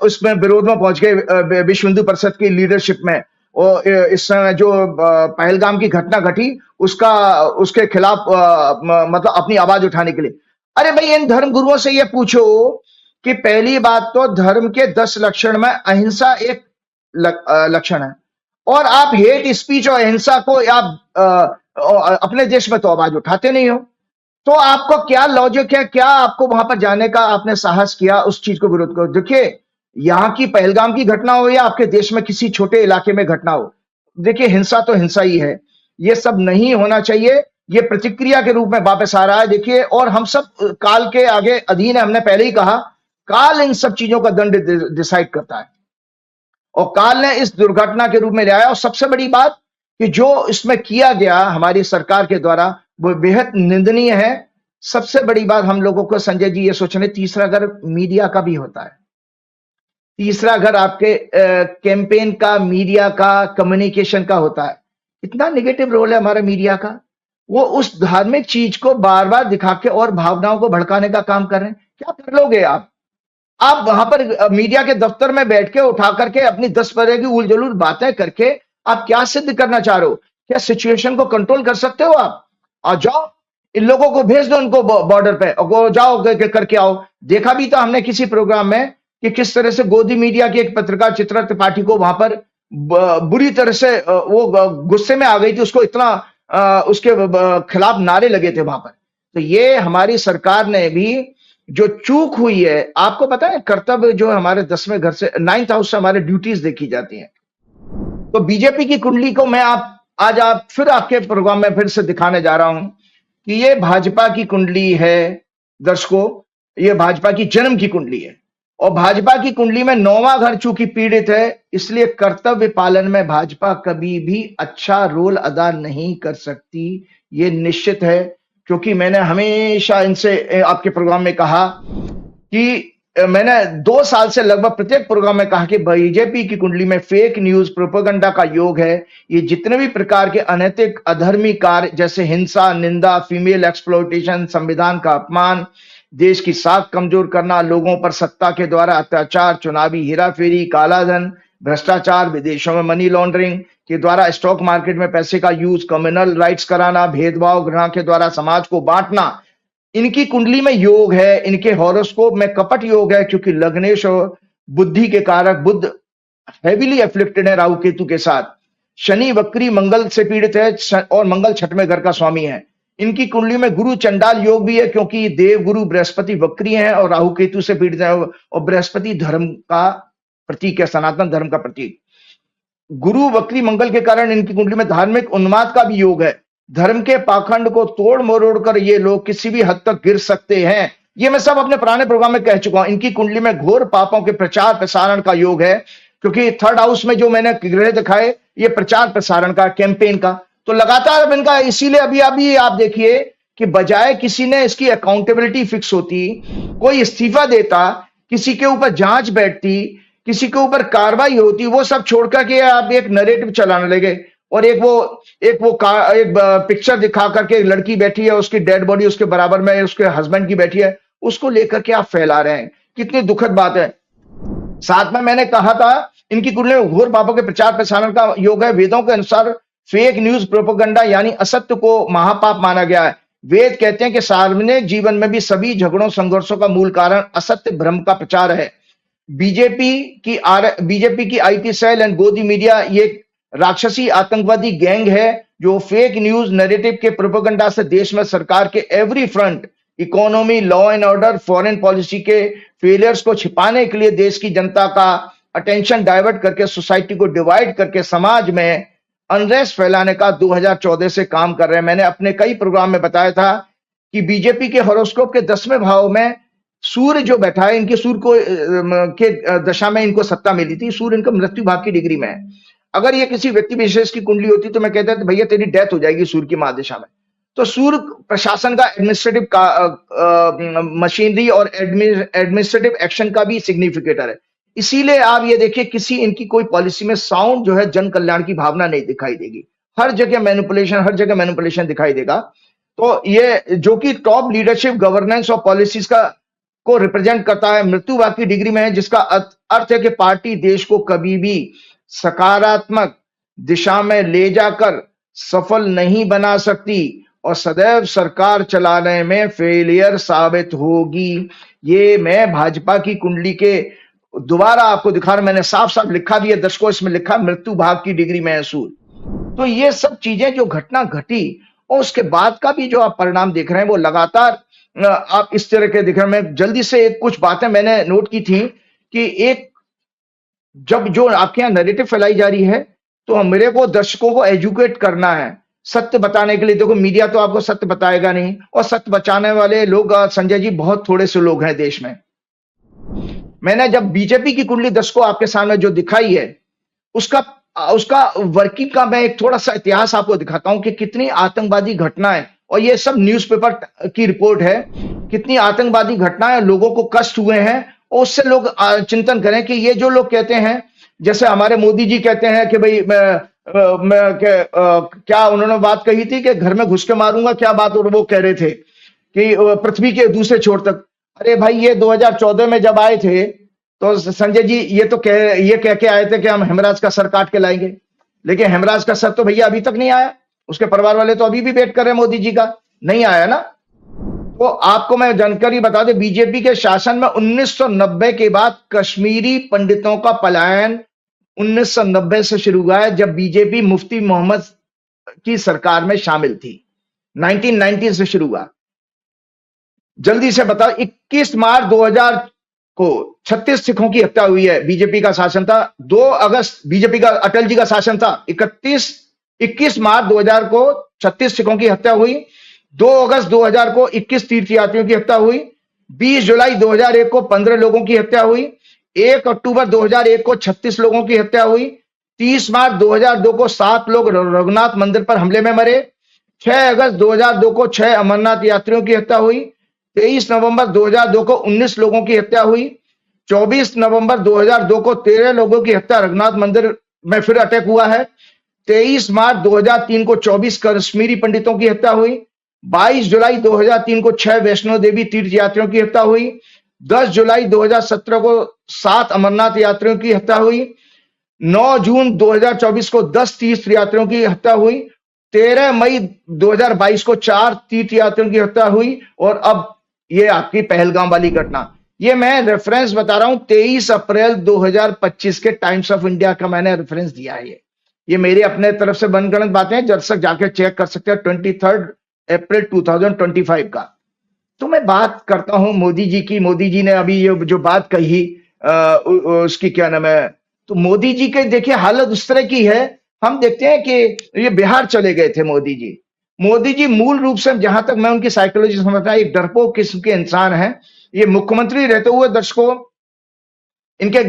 उसमें विरोध में पहुंच गए विश्व हिंदू परिषद की लीडरशिप में। और इस समय जो पहलगाम की घटना घटी उसके खिलाफ मतलब अपनी आवाज उठाने के लिए। अरे भाई, इन धर्मगुरुओं से ये पूछो कि पहली बात तो धर्म के 10 लक्षण में अहिंसा एक लक्षण है, और आप हेट स्पीच और अहिंसा को आप अपने देश में तो आवाज उठाते नहीं हो। तो आपको क्या लॉजिक है? क्या आपको वहां पर जाने का आपने साहस किया उस चीज को विरोध करो? देखिए, यहां की पहलगाम की घटना हो या आपके देश में किसी छोटे इलाके में घटना हो, देखिए हिंसा तो हिंसा ही है। ये सब नहीं होना चाहिए। ये प्रतिक्रिया के रूप में वापस आ रहा है। देखिए, और हम सब काल के आगे अधीन है। हमने पहले ही कहा, काल इन सब चीजों का दंड डिसाइड करता है, और काल ने इस दुर्घटना के रूप में लाया। और सबसे बड़ी बात कि जो इसमें किया गया हमारी सरकार के द्वारा, वो बेहद निंदनीय है। सबसे बड़ी बात हम लोगों को संजय जी ये सोचने, तीसरा घर मीडिया का भी होता है। तीसरा घर आपके कैंपेन का, मीडिया का, कम्युनिकेशन का होता है। इतना नेगेटिव रोल है हमारा मीडिया का। वो उस धार्मिक चीज को बार बार दिखा के और भावनाओं को भड़काने का काम कर रहे हैं। क्या कर लोगे आप वहां पर मीडिया के दफ्तर में बैठ के उठा करके अपनी 10 तरह की उल जलूल बातें करके आप क्या सिद्ध करना चाह रहे हो? क्या सिचुएशन को कंट्रोल कर सकते हो आप? और जाओ, इन लोगों को भेज दो उनको बॉर्डर पे, और जाओ करके आओ। देखा भी तो हमने किसी प्रोग्राम में कि किस तरह से गोदी मीडिया की एक पत्रकार चित्रा त्रिपाठी को वहां पर बुरी तरह से वो गुस्से में आ गई थी। उसको इतना उसके खिलाफ नारे लगे थे वहां पर। तो ये हमारी सरकार ने भी जो चूक हुई है, आपको पता है कर्तव्य जो हमारे 10वें घर से 9th हाउस से हमारे ड्यूटीज देखी जाती हैं। तो बीजेपी की कुंडली को मैं आज फिर आपके प्रोग्राम में फिर से दिखाने जा रहा हूं कि ये भाजपा की कुंडली है। दर्शकों, ये भाजपा की जन्म की कुंडली है, और भाजपा की कुंडली में 9वां घर चूंकि पीड़ित है, इसलिए कर्तव्य पालन में भाजपा कभी भी अच्छा रोल अदा नहीं कर सकती। ये निश्चित है, क्योंकि मैंने हमेशा इनसे आपके प्रोग्राम में कहा कि मैंने 2 साल से लगभग प्रत्येक प्रोग्राम में कहा कि बीजेपी की कुंडली में फेक न्यूज, प्रोपेगेंडा का योग है। ये जितने भी प्रकार के अनैतिक, अधर्मी कार्य जैसे हिंसा, निंदा, फीमेल एक्सप्लॉयटेशन, संविधान का अपमान, देश की साख कमजोर करना, लोगों पर सत्ता के द्वारा अत्याचार, चुनावी हेराफेरी, कालाधन, भ्रष्टाचार, विदेशों में मनी लॉन्ड्रिंग के द्वारा स्टॉक मार्केट में पैसे का यूज, कम्युनल राइट्स कराना, भेदभाव, घृणा के द्वारा समाज को बांटना, इनकी कुंडली में योग है। इनके हॉरोस्कोप में कपट योग है, क्योंकि लग्नेश और बुद्धि के कारक बुध हेवीली एफ्लिक्टेड है राहु केतु के साथ। शनि वक्री मंगल से पीड़ित है, और मंगल 6वें घर का स्वामी है। इनकी कुंडली में गुरु चंडाल योग भी है, क्योंकि देव गुरु बृहस्पति वक्री हैं और राहु केतु से पीड़ित है, और बृहस्पति धर्म का प्रतीक है, सनातन धर्म का प्रतीक। गुरु वक्री मंगल के कारण इनकी कुंडली में धार्मिक उन्माद का भी योग है। धर्म के पाखंड को तोड़ मरोड़ कर ये लोग किसी भी हद तक गिर सकते हैं। ये मैं सब अपने पुराने प्रोग्राम में कह चुका हूं। इनकी कुंडली में घोर पापों के प्रचार प्रसारण का योग है, क्योंकि 3rd हाउस में जो मैंने ग्रह दिखाए, ये प्रचार प्रसारण का, कैंपेन का। तो लगातार इनका, इसीलिए अभी आप देखिए कि बजाय किसी ने इसकी अकाउंटेबिलिटी फिक्स होती, कोई इस्तीफा देता, किसी के ऊपर जांच बैठती, किसी के ऊपर कार्रवाई होती, वो सब छोड़ करके आप एक नैरेटिव चलाने लगे और एक पिक्चर दिखा करके एक लड़की बैठी है, उसकी डेड बॉडी उसके बराबर में उसके हस्बैंड की बैठी है, उसको लेकर के आप फैला रहे हैं। कितनी दुखद बात है। साथ में मैंने कहा था, इनकी कुंडली में घोर पापों के प्रचार प्रसारण का योग है। वेदों के अनुसार फेक न्यूज प्रोपेगेंडा यानी असत्य को महापाप माना गया है। वेद कहते हैं कि सार्वजनिक जीवन में भी सभी झगड़ों संघर्षों का मूल कारण असत्य भ्रम का प्रचार है। बीजेपी की आईटी सेल एंड गोदी मीडिया ये राक्षसी आतंकवादी गैंग है जो फेक न्यूज नैरेटिव के प्रोपेगेंडा से देश में सरकार के every front, economy, law and order, foreign policy के फेलियर्स को छिपाने के लिए देश की जनता का अटेंशन डाइवर्ट करके, सोसाइटी को डिवाइड करके समाज में अनरेस्ट फैलाने का 2014 से काम कर रहे हैं। मैंने अपने कई प्रोग्राम में बताया था कि बीजेपी के हॉरोस्कोप के 10वें भाव में सूर्य जो बैठा है, इनके सूर्य को के दशा में इनको सत्ता मिली थी। सूर्य इनका मृत्यु भाव की डिग्री में है। अगर ये किसी व्यक्ति विशेष की कुंडली होती तो मैं कहता था भैया तेरी डेथ हो जाएगी सूर्य की महादशा में। तो सूर्य प्रशासन का एडमिनिस्ट्रेटिव का मशीनरी और एडमिनिस्ट्रेटिव एक्शन का भी सिग्निफिकेटर है। इसीलिए आप ये देखिए किसी इनकी कोई पॉलिसी में साउंड जो है जन कल्याण की भावना नहीं दिखाई देगी। हर जगह मैनिपुलेशन दिखाई देगा। तो ये जो कि टॉप लीडरशिप, गवर्नेंस और पॉलिसीज को रिप्रेजेंट करता है, मृत्यु भाव की डिग्री में है, जिसका अर्थ है कि पार्टी देश को कभी भी सकारात्मक दिशा में ले जाकर सफल नहीं बना सकती और सदैव सरकार चलाने में फेलियर साबित होगी। ये मैं भाजपा की कुंडली के दोबारा आपको दिखा रहा, मैंने साफ साफ लिखा भी है, दर्शकों इसमें लिखा मृत्यु भाव की डिग्री में है सूर्य। तो ये सब चीजें जो घटना घटी और उसके बाद का भी जो आप परिणाम देख रहे हैं वो लगातार आप इस तरह के दिख रहे हैं। मैं जल्दी से कुछ बातें मैंने नोट की थी कि एक जब जो आपके यहाँ नैरेटिव फैलाई जा रही है तो मेरे को दर्शकों को एजुकेट करना है सत्य बताने के लिए। देखो मीडिया तो आपको सत्य बताएगा नहीं और सत्य बचाने वाले लोग संजय जी बहुत थोड़े से लोग हैं देश में। मैंने जब बीजेपी की कुंडली दर्शकों आपके सामने जो दिखाई है उसका वर्किंग का मैं एक थोड़ा सा इतिहास आपको दिखाता हूं कि कितनी आतंकवादी घटनाएं, और ये सब न्यूज़पेपर की रिपोर्ट है, कितनी आतंकवादी घटनाएं लोगों को कष्ट हुए हैं। और उससे लोग चिंतन करें कि ये जो लोग कहते हैं, जैसे हमारे मोदी जी कहते हैं कि भाई क्या उन्होंने बात कही थी कि घर में घुस के मारूंगा, क्या बात और वो कह रहे थे कि पृथ्वी के दूसरे छोर तक। अरे भाई ये 2014 में जब आए थे तो संजय जी ये कह के आए थे कि हम हेमराज का सर काट के लाएंगे, लेकिन हेमराज का सर तो भैया अभी तक नहीं आया। उसके परिवार वाले तो अभी भी वेट कर रहे हैं मोदी जी का, नहीं आया ना। तो आपको मैं जानकारी बता दें, बीजेपी के शासन में 1990 के बाद कश्मीरी पंडितों का पलायन 1990 से शुरू हुआ है, जब बीजेपी मुफ्ती मोहम्मद की सरकार में शामिल थी। 1990 से शुरू हुआ। जल्दी से बताओ, 21 मार्च 2000 को 36 सिखों की हत्या हुई है। बीजेपी का शासन था 2 अगस्त, बीजेपी का अटल जी का शासन था 21 मार्च 2000 को 36 सिखों की हत्या हुई। 2 अगस्त 2000 को 21 तीर्थयात्रियों की हत्या हुई। 20 जुलाई 2001 को 15 लोगों की हत्या हुई। 1 अक्टूबर 2001 को 36 लोगों की हत्या हुई। 30 मार्च 2002 को 7 लोग रघुनाथ मंदिर पर हमले में मरे। 6 अगस्त 2002 को 6 अमरनाथ यात्रियों की हत्या हुई। 23 नवंबर 2002 को 19 लोगों की हत्या हुई। 24 नवंबर 2002 को 13 लोगों की हत्या रघुनाथ मंदिर में फिर अटैक हुआ है। 23 मार्च 2003 को 24 कश्मीरी पंडितों की हत्या हुई। 22 जुलाई 2003 को 6 वैष्णो देवी तीर्थ यात्रियों की हत्या हुई। 10 जुलाई 2017 को 7 अमरनाथ यात्रियों की हत्या हुई। 9 जून 2024 को 10 तीर्थ यात्रियों की हत्या हुई। 13 मई 2022 को 4 तीर्थ यात्रियों की हत्या हुई। और अब ये आपकी पहलगाम वाली घटना, ये मैं रेफरेंस बता रहा हूं 23 अप्रैल 2025 के टाइम्स ऑफ इंडिया का मैंने रेफरेंस दिया है। ये मेरी अपने तरफ से बनगढ़ंत बातें हैं, दर्शक जाके चेक कर सकते हैं 23 अप्रैल 2025 का। तो मैं बात करता हूं मोदी जी की। मोदी जी ने अभी ये जो बात कही उसकी क्या नाम है, तो मोदी जी के देखिए हालत उस तरह की है। हम देखते हैं कि ये बिहार चले गए थे मोदी जी। मोदी जी मूल रूप से, जहां तक मैं उनकी साइकोलॉजी समझता हूं, एक डरपोक किस्म के इंसान हैं। ये मुख्यमंत्री रहते हुए दर्शकों, इनके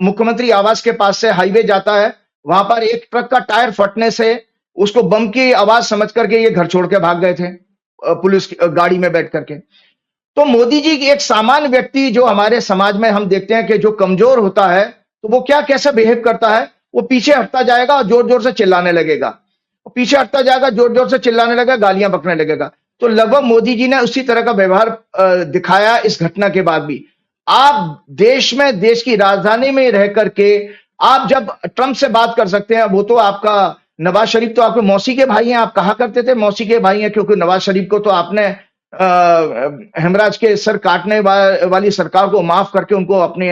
मुख्यमंत्री आवास के पास से हाईवे जाता है, वहां पर एक ट्रक का टायर फटने से उसको बम की आवाज समझ करके ये घर छोड़ के भाग गए थे पुलिस गाड़ी में बैठ करके। तो मोदी जी एक सामान्य व्यक्ति जो हमारे समाज में हम देखते हैं कि जो कमजोर होता है तो वो क्या कैसे बिहेव करता है, वो पीछे हटता जाएगा और जोर जोर से चिल्लाने लगेगा, वो पीछे हटता जाएगा, जोर जोर से चिल्लाने लगेगा, गालियां बकने लगेगा। तो लगभग मोदी जी ने उसी तरह का व्यवहार दिखाया इस घटना के बाद भी। आप देश में, देश की राजधानी में रह करके आप जब ट्रंप से बात कर सकते हैं, वो तो आपका नवाज शरीफ तो आपके मौसी के भाई हैं, आप कहा करते थे मौसी के भाई हैं, क्योंकि नवाज शरीफ को तो आपने हेमराज के सर काटने वाली सरकार को माफ करके उनको अपने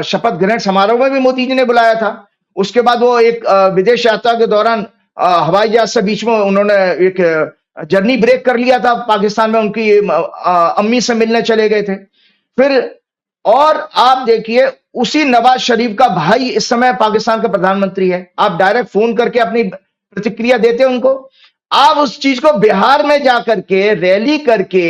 शपथ ग्रहण समारोह में भी मोदी जी ने बुलाया था। उसके बाद वो एक विदेश यात्रा के दौरान हवाई जहाज से बीच में उन्होंने एक जर्नी ब्रेक कर लिया था पाकिस्तान में, उनकी अम्मी से मिलने चले गए थे। फिर और आप देखिए उसी नवाज शरीफ का भाई इस समय पाकिस्तान का प्रधानमंत्री है, आप डायरेक्ट फोन करके अपनी प्रतिक्रिया देते उनको। आप उस चीज को बिहार में जाकर के रैली करके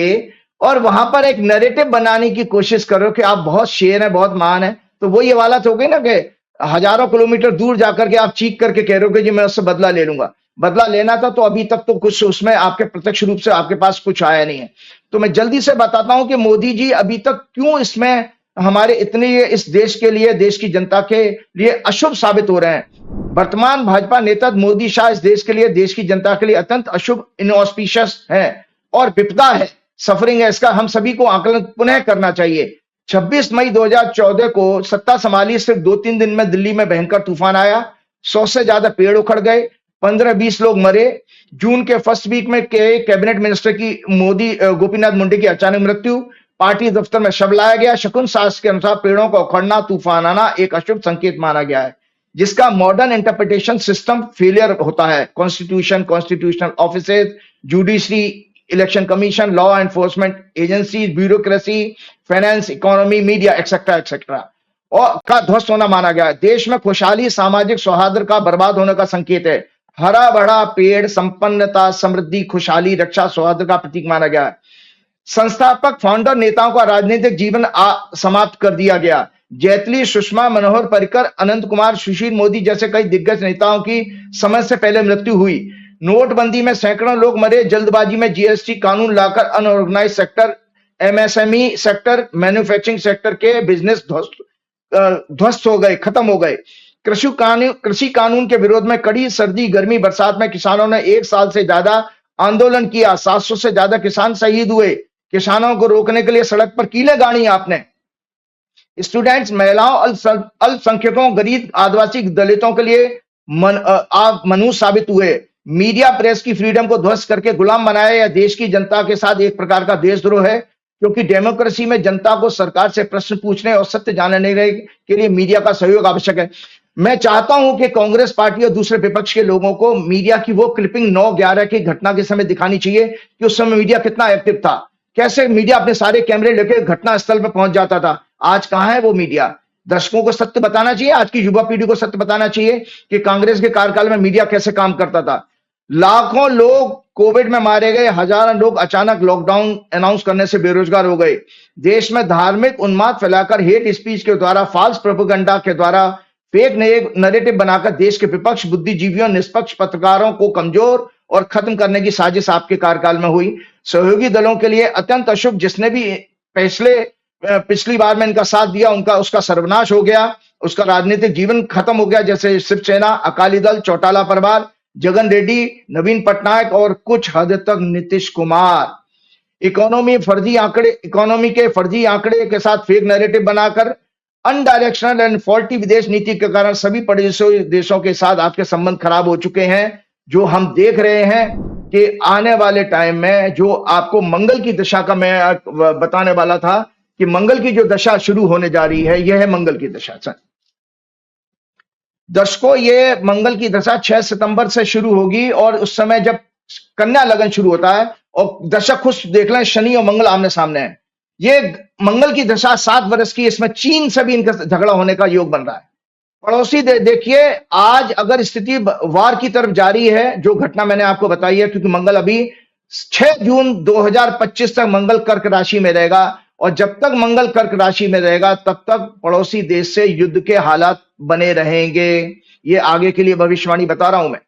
और वहां पर एक नैरेटिव बनाने की कोशिश करो कि आप बहुत शेर हैं, बहुत महान हैं, तो वो ये वाला तो हो गई ना कि हजारों किलोमीटर दूर जाकर के आप चीख करके कह रहे हो कि जी मैं उससे बदला ले लूंगा। बदला लेना था तो अभी तक तो कुछ उसमें आपके प्रत्यक्ष रूप से आपके पास कुछ आया नहीं है। तो मैं जल्दी से बताता हूं कि मोदी जी अभी तक क्यों इसमें हमारे इतने इस देश के लिए, देश की जनता के लिए अशुभ साबित हो रहे हैं। वर्तमान भाजपा नेता मोदी शाह इस देश के लिए, देश की जनता के लिए अत्यंत अशुभ, इनऑस्पिशियस है और विपदा है, सफरिंग है। इसका हम सभी को आकलन पुनः करना चाहिए। 26 मई 2014 को सत्ता संभाली, सिर्फ 2-3 दिन में दिल्ली में भयंकर तूफान आया, 100 से ज्यादा पेड़ उखड़ गए, 15-20 लोग मरे। जून के फर्स्ट वीक में कैबिनेट मिनिस्टर की गोपीनाथ मुंडे की अचानक मृत्यु, पार्टी दफ्तर में शव लाया गया। शकुन शास्त्र के अनुसार पेड़ों का उखड़ना, तूफान आना एक अशुभ संकेत माना गया है, जिसका मॉडर्न इंटरप्रिटेशन सिस्टम फेलियर होता है। Constitution, constitutional offices, judiciary, election commission, law enforcement agency, bureaucracy, finance, economy, media etcetera etcetera और का ध्वस्त होना माना गया है। देश में खुशहाली, सामाजिक सौहार्द का बर्बाद होने का संकेत है। हरा भरा पेड़ संपन्नता, समृद्धि, खुशहाली, रक्षा, सौहार्द का प्रतीक माना गया है। संस्थापक फाउंडर नेताओं का राजनीतिक जीवन समाप्त कर दिया गया। जेटली, सुषमा, मनोहर पर्रिकर, अनंत कुमार, सुशील मोदी जैसे कई दिग्गज नेताओं की समय से पहले मृत्यु हुई। नोटबंदी में सैकड़ों लोग मरे। जल्दबाजी में जीएसटी कानून लाकर unorganise sector, MSME sector, manufacturing sector के बिजनेस ध्वस्त हो गए, खत्म हो गए। कृषि कानून के विरोध में कड़ी सर्दी, गर्मी, बरसात में किसानों ने 1 साल से ज्यादा आंदोलन किया। 700 से ज्यादा किसान शहीद हुए। किसानों को रोकने के लिए सड़क पर कीलें गाड़ी आपने। स्टूडेंट्स, महिलाओं, अल्पसंख्यकों, गरीब, आदिवासी, दलितों के लिए आप मनुष्य साबित हुए। मीडिया, प्रेस की फ्रीडम को ध्वस्त करके गुलाम बनाया। या देश की जनता के साथ एक प्रकार का देशद्रोह है, क्योंकि डेमोक्रेसी में जनता को सरकार से प्रश्न पूछने और सत्य जानने के लिए मीडिया का सहयोग आवश्यक है। मैं चाहता हूं कि कांग्रेस पार्टी और दूसरे विपक्ष के लोगों को मीडिया की वो क्लिपिंग 9/11 की घटना के समय दिखानी चाहिए कि उस समय मीडिया कितना एक्टिव था, कैसे मीडिया अपने सारे कैमरे लेकर घटना स्थल पर पहुंच जाता था। आज कहां है वो मीडिया? दर्शकों को सत्य बताना चाहिए, आज की युवा पीढ़ी को सत्य बताना चाहिए कि कांग्रेस के कार्यकाल में मीडिया कैसे काम करता था। लाखों लोग कोविड में मारे गए, हजारों लोग अचानक लॉकडाउन अनाउंस करने से बेरोजगार हो गए। देश में धार्मिक उन्माद फैलाकर, हेट स्पीच के द्वारा, फॉल्स प्रोपेगेंडा के द्वारा, फेक नैरेटिव बनाकर देश के विपक्ष, बुद्धिजीवियों, निष्पक्ष पत्रकारों को कमजोर और खत्म करने की साजिश आपके कार्यकाल में हुई। सहयोगी दलों के लिए अत्यंत अशुभ। जिसने भी पिछली बार में इनका साथ दिया, उसका सर्वनाश हो गया, उसका राजनीतिक जीवन खत्म हो गया। जैसे शिवसेना, अकाली दल, चौटाला परिवार, जगन रेड्डी, नवीन पटनायक और कुछ हद तक नीतीश कुमार। इकोनॉमी के फर्जी आंकड़े के साथ फेक नैरेटिव बनाकर अनडायरेक्शनल एंड फॉल्टी विदेश नीति के कारण सभी पड़ोसी देशों के साथ आपके संबंध खराब हो चुके हैं। जो हम देख रहे हैं कि आने वाले टाइम में जो आपको मंगल की दशा का मैं बताने वाला था कि मंगल की जो दशा शुरू होने जा रही है, यह है मंगल की दशा। दर्शकों, ये मंगल की दशा 6 सितंबर से शुरू होगी और उस समय जब कन्या लगन शुरू होता है और दशा खुद देख लें, शनि और मंगल आमने सामने है। ये मंगल की दशा 7 वर्ष की, इसमें चीन से भी इनका झगड़ा होने का योग बन रहा है। पड़ोसी देखिए, आज अगर स्थिति वार की तरफ जारी है, जो घटना मैंने आपको बताई है, क्योंकि मंगल अभी 6 जून 2025 तक मंगल कर्क राशि में रहेगा और जब तक मंगल कर्क राशि में रहेगा तब तक पड़ोसी देश से युद्ध के हालात बने रहेंगे। ये आगे के लिए भविष्यवाणी बता रहा हूं मैं,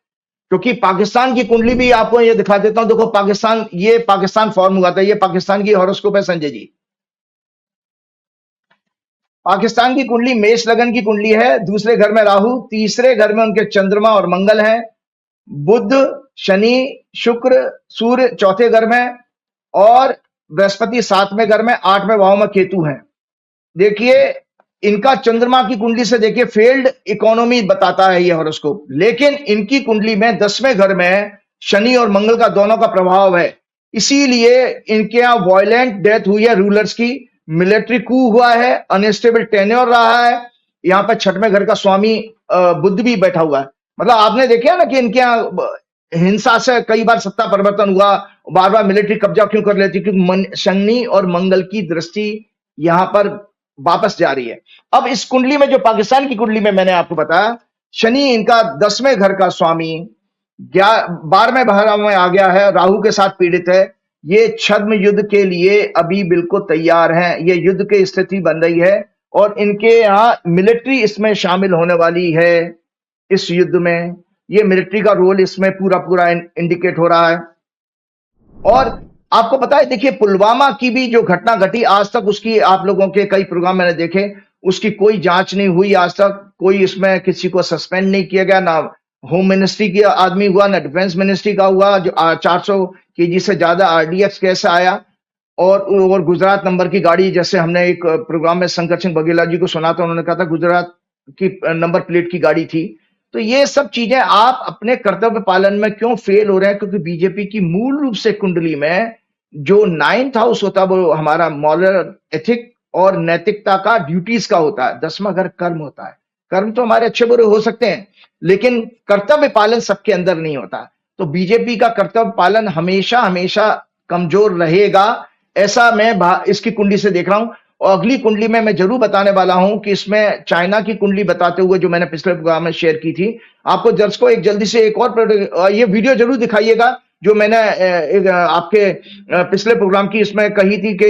क्योंकि पाकिस्तान की कुंडली भी आपको ये दिखा देता हूं। देखो पाकिस्तान, ये पाकिस्तान फॉर्म हुआ था, ये पाकिस्तान की हॉरोस्कोप है संजय जी। पाकिस्तान की कुंडली मेष लगन की कुंडली है, दूसरे घर में राहु, तीसरे घर में उनके चंद्रमा और मंगल हैं, बुध, शनि, शुक्र, सूर्य चौथे घर में और बृहस्पति सातवें घर में, आठवें भाव में केतु हैं। देखिए इनका चंद्रमा की कुंडली से देखिए फेल्ड इकोनॉमी बताता है ये हॉरोस्कोप, लेकिन इनकी कुंडली में 10वें घर में शनि और मंगल का दोनों का प्रभाव है, इसीलिए इनके यहाँ वायलेंट डेथ हुई है रूलर्स की, मिलिट्री कू हुआ है, अनस्टेबल टेन्योर रहा है, यहाँ पर छठवें घर का स्वामी बुध भी बैठा हुआ है। मतलब आपने देखा ना कि इनके यहाँ हिंसा से कई बार सत्ता परिवर्तन हुआ, बार बार मिलिट्री कब्जा क्यों कर लेती, क्योंकि शनि और मंगल की दृष्टि यहां पर वापस जा रही है। अब इस कुंडली में जो पाकिस्तान की कुंडली में मैंने आपको बताया, शनि इनका 10वें घर का स्वामी 12वें भाव में आ गया है, राहु के साथ पीड़ित है, ये छद्म युद्ध के लिए अभी बिल्कुल तैयार हैं, ये युद्ध की स्थिति बन रही है और इनके यहाँ मिलिट्री इसमें शामिल होने वाली है। इस युद्ध में ये मिलिट्री का रोल इसमें पूरा पूरा इंडिकेट हो रहा है। और आपको पता है, देखिए पुलवामा की भी जो घटना घटी, आज तक उसकी आप लोगों के कई प्रोग्राम मैंने देखे, उसकी कोई जांच नहीं हुई आज तक, कोई इसमें किसी को सस्पेंड नहीं किया गया, ना होम मिनिस्ट्री की आदमी हुआ, ना डिफेंस मिनिस्ट्री का हुआ। जो 400 केजी से ज्यादा आरडीएक्स कैसे आया, और गुजरात नंबर की गाड़ी, जैसे हमने एक प्रोग्राम में शंकर सिंह बघेला जी को सुना था, उन्होंने कहा था गुजरात की नंबर प्लेट की गाड़ी थी। तो ये सब चीजें आप अपने कर्तव्य पालन में क्यों फेल हो रहे हैं, क्योंकि बीजेपी की मूल रूप से कुंडली में जो 9th हाउस होता है वो हमारा मॉरल एथिक और नैतिकता का, ड्यूटीज का होता है। 10वां घर कर्म होता है। कर्म तो हमारे अच्छे बुरे हो सकते हैं, लेकिन कर्तव्य पालन सबके अंदर नहीं होता। तो बीजेपी का कर्तव्य पालन हमेशा हमेशा कमजोर रहेगा, ऐसा मैं इसकी कुंडली से देख रहा हूं। और अगली कुंडली में मैं जरूर बताने वाला हूं कि इसमें चाइना की कुंडली बताते हुए, जो मैंने पिछले प्रोग्राम में शेयर की थी, आपको दर्शकों एक जल्दी से एक और ये वीडियो जरूर दिखाइएगा जो मैंने आपके पिछले प्रोग्राम की इसमें कही थी कि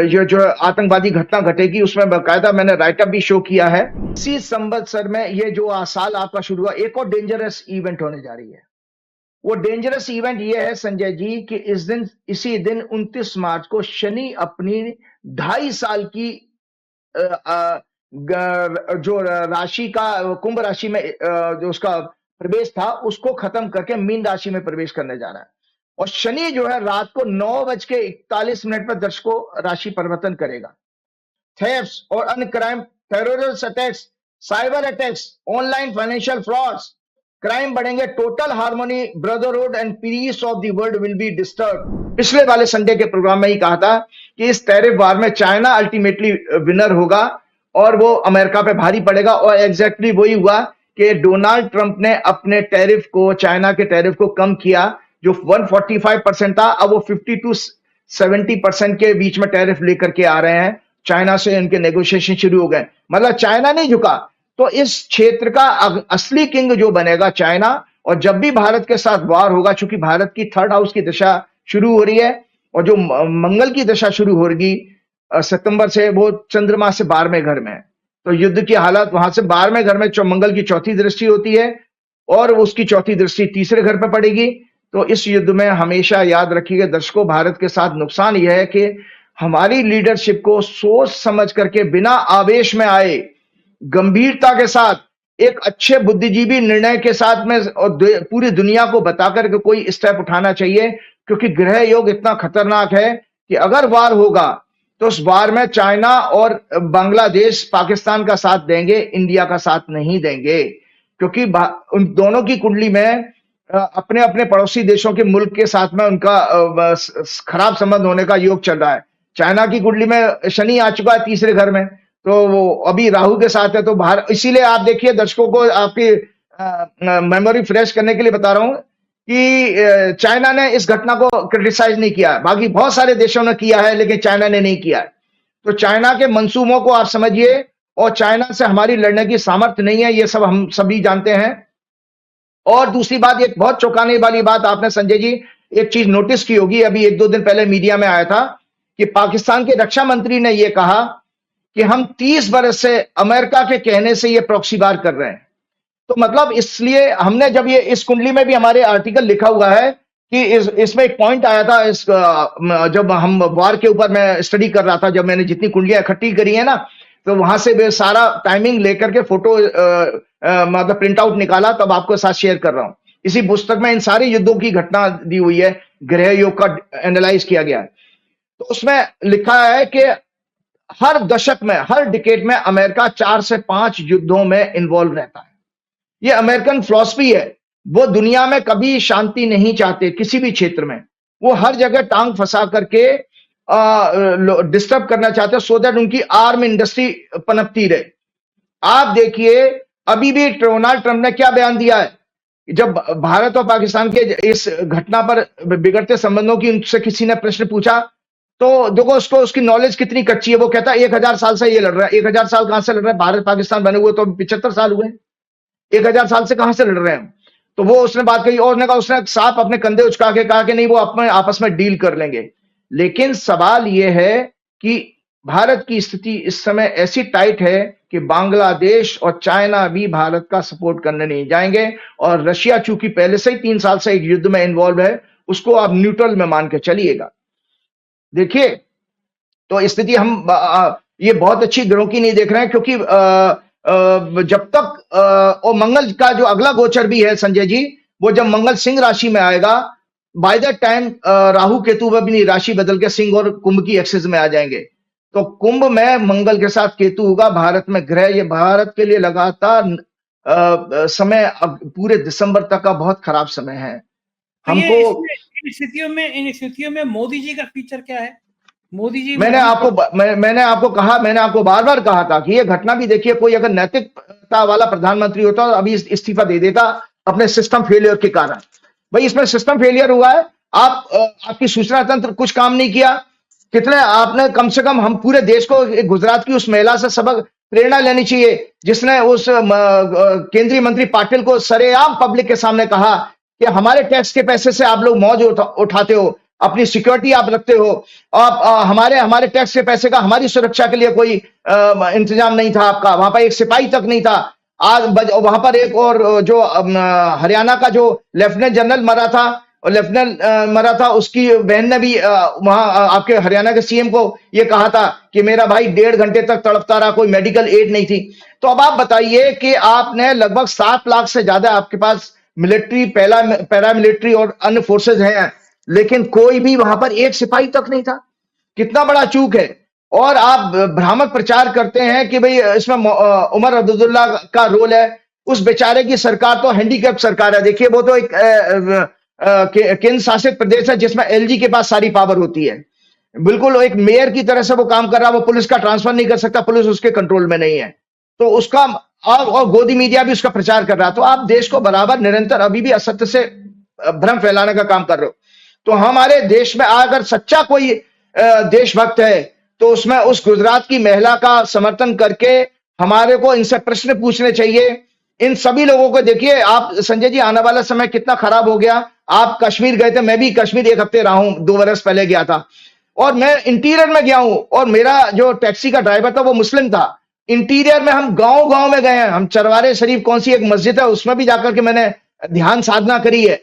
ये जो आतंकवादी घटना घटेगी, उसमें बाकायदा मैंने राइटअप भी शो किया है। इसी संवत्सर में ये जो साल आपका शुरू हुआ, एक और डेंजरस इवेंट होने जा रही है। वो डेंजरस इवेंट ये है संजय जी कि इसी दिन 29 मार्च को शनि अपनी 2.5 साल की जो राशि का कुंभ राशि में जो उसका प्रवेश था, उसको खत्म करके मीन राशि में प्रवेश करने जा रहा है। और शनि जो है रात को 9:41 पर दर्शकों राशि परिवर्तन करेगा। थेफ्ट्स और अन्य crime, terrorist attacks, cyber attacks, online financial frauds, crime बढ़ेंगे, total harmony, brotherhood and peace of the world will be disturb. पिछले वाले संडे के प्रोग्राम में ही कहा था कि इस टैरिफ वार में चाइना अल्टीमेटली विनर होगा और वो अमेरिका पे भारी पड़ेगा। और एग्जैक्टली वही हुआ कि डोनाल्ड ट्रंप ने अपने टैरिफ को, चाइना के टैरिफ को कम किया। जो 145% था, अब वो 50 to 70% के बीच में टैरिफ लेकर के आ रहे हैं। चाइना से इनके नेगोशिएशन शुरू हो गए, मतलब चाइना नहीं झुका। तो इस क्षेत्र का असली किंग जो बनेगा चाइना। और जब भी भारत के साथ वार होगा, चूंकि भारत की 3rd हाउस की दशा शुरू हो रही है और जो मंगल की दशा शुरू होगी सितंबर से, वो चंद्रमा से 12वें घर में है। तो युद्ध की हालत वहां से 12वें घर में मंगल की चौथी दृष्टि होती है और उसकी चौथी दृष्टि तीसरे घर पर पड़ेगी। तो इस युद्ध में हमेशा याद रखिएगा दर्शकों, भारत के साथ नुकसान यह है कि हमारी लीडरशिप को सोच समझ करके, बिना आवेश में आए, गंभीरता के साथ, एक अच्छे बुद्धिजीवी निर्णय के साथ में और पूरी दुनिया को बताकर के कोई स्टेप उठाना चाहिए। क्योंकि ग्रह योग इतना खतरनाक है कि अगर वार होगा तो उस वार में चाइना और बांग्लादेश पाकिस्तान का साथ देंगे, इंडिया का साथ नहीं देंगे। क्योंकि उन दोनों की कुंडली में अपने अपने पड़ोसी देशों के मुल्क के साथ में उनका खराब संबंध होने का योग चल रहा है। चाइना की कुंडली में शनि आ चुका है तीसरे घर में, तो वो अभी राहु के साथ है। तो बाहर, इसीलिए आप देखिए दर्शकों को आपकी मेमोरी फ्रेश करने के लिए बता रहा हूं कि चाइना ने इस घटना को क्रिटिसाइज नहीं किया, बाकी बहुत सारे देशों ने किया है, लेकिन चाइना ने नहीं किया। तो चाइना के मंसूबों को आप समझिए, और चाइना से हमारी लड़ने की सामर्थ्य नहीं है, ये सब हम सभी जानते हैं। और दूसरी बात, एक बहुत चौंकाने वाली बात, आपने संजय जी एक चीज नोटिस की होगी, अभी 1-2 दिन पहले मीडिया में आया था कि पाकिस्तान के रक्षा मंत्री ने यह कहा कि हम 30 बरस से अमेरिका के कहने से ये प्रॉक्सी वार कर रहे हैं। तो मतलब इसलिए हमने, जब ये इस कुंडली में भी हमारे आर्टिकल लिखा हुआ है कि इसमें एक पॉइंट आया था, जब हम वार के ऊपर मैं स्टडी कर रहा था, जब मैंने जितनी कुंडलियां इकट्ठी करी है ना, तो वहां से वे सारा टाइमिंग लेकर के फोटो मतलब प्रिंट आउट निकाला, तब आपको साथ शेयर कर रहा हूं। इसी पुस्तक में इन सारे युद्धों की घटना दी हुई है, गृह युग का एनालाइज किया गया है। तो उसमें लिखा है कि हर दशक में, हर डिकेड में अमेरिका 4 से 5 युद्धों में इन्वॉल्व रहता है। ये अमेरिकन फिलॉसफी है। वो दुनिया में कभी शांति नहीं चाहते किसी भी क्षेत्र में। वो हर जगह टांग फंसा करके डिस्टर्ब करना चाहते हैं, सो दैट उनकी आर्म इंडस्ट्री पनपती रहे। आप देखिए, अभी भी डोनाल्ड ट्रंप ने क्या बयान दिया है, जब भारत और पाकिस्तान के इस घटना पर बिगड़ते संबंधों की उनसे किसी ने प्रश्न पूछा, तो देखो उसको उसकी नॉलेज कितनी कच्ची है। वो कहता है 1000 साल से ये लड़ रहा है। 1000 साल कहां से लड़ रहा है? भारत पाकिस्तान बने हुए तो 75 साल हुए। 1000 साल से कहां से लड़ रहे हैं? तो वो उसने बात कही और उसने साफ अपने कंधे उचका के कहा कि नहीं, वो अपने आपस में डील कर लेंगे। लेकिन सवाल यह है कि भारत की स्थिति इस समय ऐसी टाइट है कि बांग्लादेश और चाइना भी भारत का सपोर्ट करने नहीं जाएंगे, और रशिया चूंकि पहले से ही 3 साल से एक युद्ध में इन्वॉल्व है, उसको आप न्यूट्रल में मान के चलिएगा। देखिए, तो स्थिति हम ये बहुत अच्छी ग्रहों की नहीं देख रहे हैं, क्योंकि जब तक और मंगल का जो अगला गोचर भी है संजय जी, वो जब मंगल सिंह राशि में आएगा, by that time Rahu Ketu अपनी राशि बदल के सिंह और कुंभ की एक्सिस में आ जाएंगे। तो कुंभ में मंगल के साथ केतु होगा, भारत में ग्रह, ये भारत के लिए लगातार समय पूरे दिसंबर तक का बहुत खराब समय है। तो हमको इन स्थितियों में मोदी जी का फीचर क्या है? मोदी जी मैंने आपको बार बार कहा था कि ये घटना भी देखिए, कोई अगर नैतिकता वाला प्रधानमंत्री होता तो अभी इस्तीफा दे देता अपने सिस्टम फेलियर के कारण। भाई इसमें सिस्टम फेलियर हुआ है। आपकी सूचना तंत्र कुछ काम नहीं किया। कितने आपने, कम से कम हम पूरे देश को गुजरात की उस महिला से सबक प्रेरणा लेनी चाहिए जिसने उस केंद्रीय मंत्री पाटिल को सरेआम पब्लिक के सामने कहा कि हमारे टैक्स के पैसे से आप लोग मौज उठाते हो, अपनी सिक्योरिटी आप रखते हो, आप हमारे टैक्स के पैसे का हमारी सुरक्षा के लिए कोई इंतजाम नहीं था आपका। वहां पर एक सिपाही तक नहीं था। आज वहां पर एक और जो हरियाणा का जो लेफ्टिनेंट जनरल मरा था, उसकी बहन ने भी वहां आपके हरियाणा के सीएम को यह कहा था कि मेरा भाई 1.5 घंटे तक तड़पता रहा, कोई मेडिकल एड नहीं थी। तो अब आप बताइए कि आपने लगभग 7 लाख से ज्यादा आपके पास मिलिट्री, पैरामिलिट्री और अन्य फोर्सेज हैं, लेकिन कोई भी वहां पर एक सिपाही तक नहीं था। कितना बड़ा चूक है। और आप भ्रामक प्रचार करते हैं कि भाई इसमें उमर अब्दुल्ला का रोल है। उस बेचारे की सरकार तो हैंडीकैप सरकार है। देखिए, वो तो एक केंद्र शासित प्रदेश है जिसमें एलजी के पास सारी पावर होती है। बिल्कुल एक मेयर की तरह से वो काम कर रहा है। वो पुलिस का ट्रांसफर नहीं कर सकता, पुलिस उसके कंट्रोल में नहीं है। तो उसका और गोदी मीडिया भी उसका प्रचार कर रहा है। तो आप देश को बराबर निरंतर अभी भी असत्य से भ्रम फैलाने का काम कर रहे हो। तो हमारे देश में अगर सच्चा कोई देशभक्त है तो उसमें उस गुजरात की महिला का समर्थन करके हमारे को इनसे प्रश्न पूछने चाहिए। इन सभी लोगों को देखिए आप संजय जी, आने वाला समय कितना खराब हो गया। आप कश्मीर गए थे, मैं भी कश्मीर 1 हफ्ते रहा हूं, 2 बरस पहले गया था, और मैं इंटीरियर में गया हूं, और मेरा जो टैक्सी का ड्राइवर था वो मुस्लिम था। इंटीरियर में हम गांव में गए हैं। हम चरवारे शरीफ कौन सी एक मस्जिद है, उसमें भी जाकर के मैंने ध्यान साधना करी है।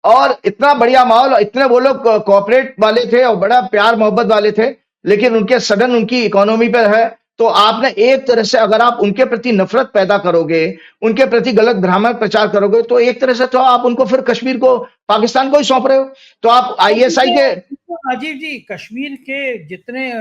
और इतना बढ़िया माहौल, इतने वो लोग कोऑपरेट वाले थे और बड़ा प्यार मोहब्बत वाले थे। लेकिन उनके सडन उनकी इकोनॉमी पर है, तो आपने एक तरह से अगर आप उनके प्रति नफरत पैदा करोगे, उनके प्रति गलत भ्रामक प्रचार करोगे, तो एक तरह से तो आप उनको फिर कश्मीर को पाकिस्तान को ही सौंप रहे हो। तो आप आईएसआई के राजीव जी, कश्मीर के जितने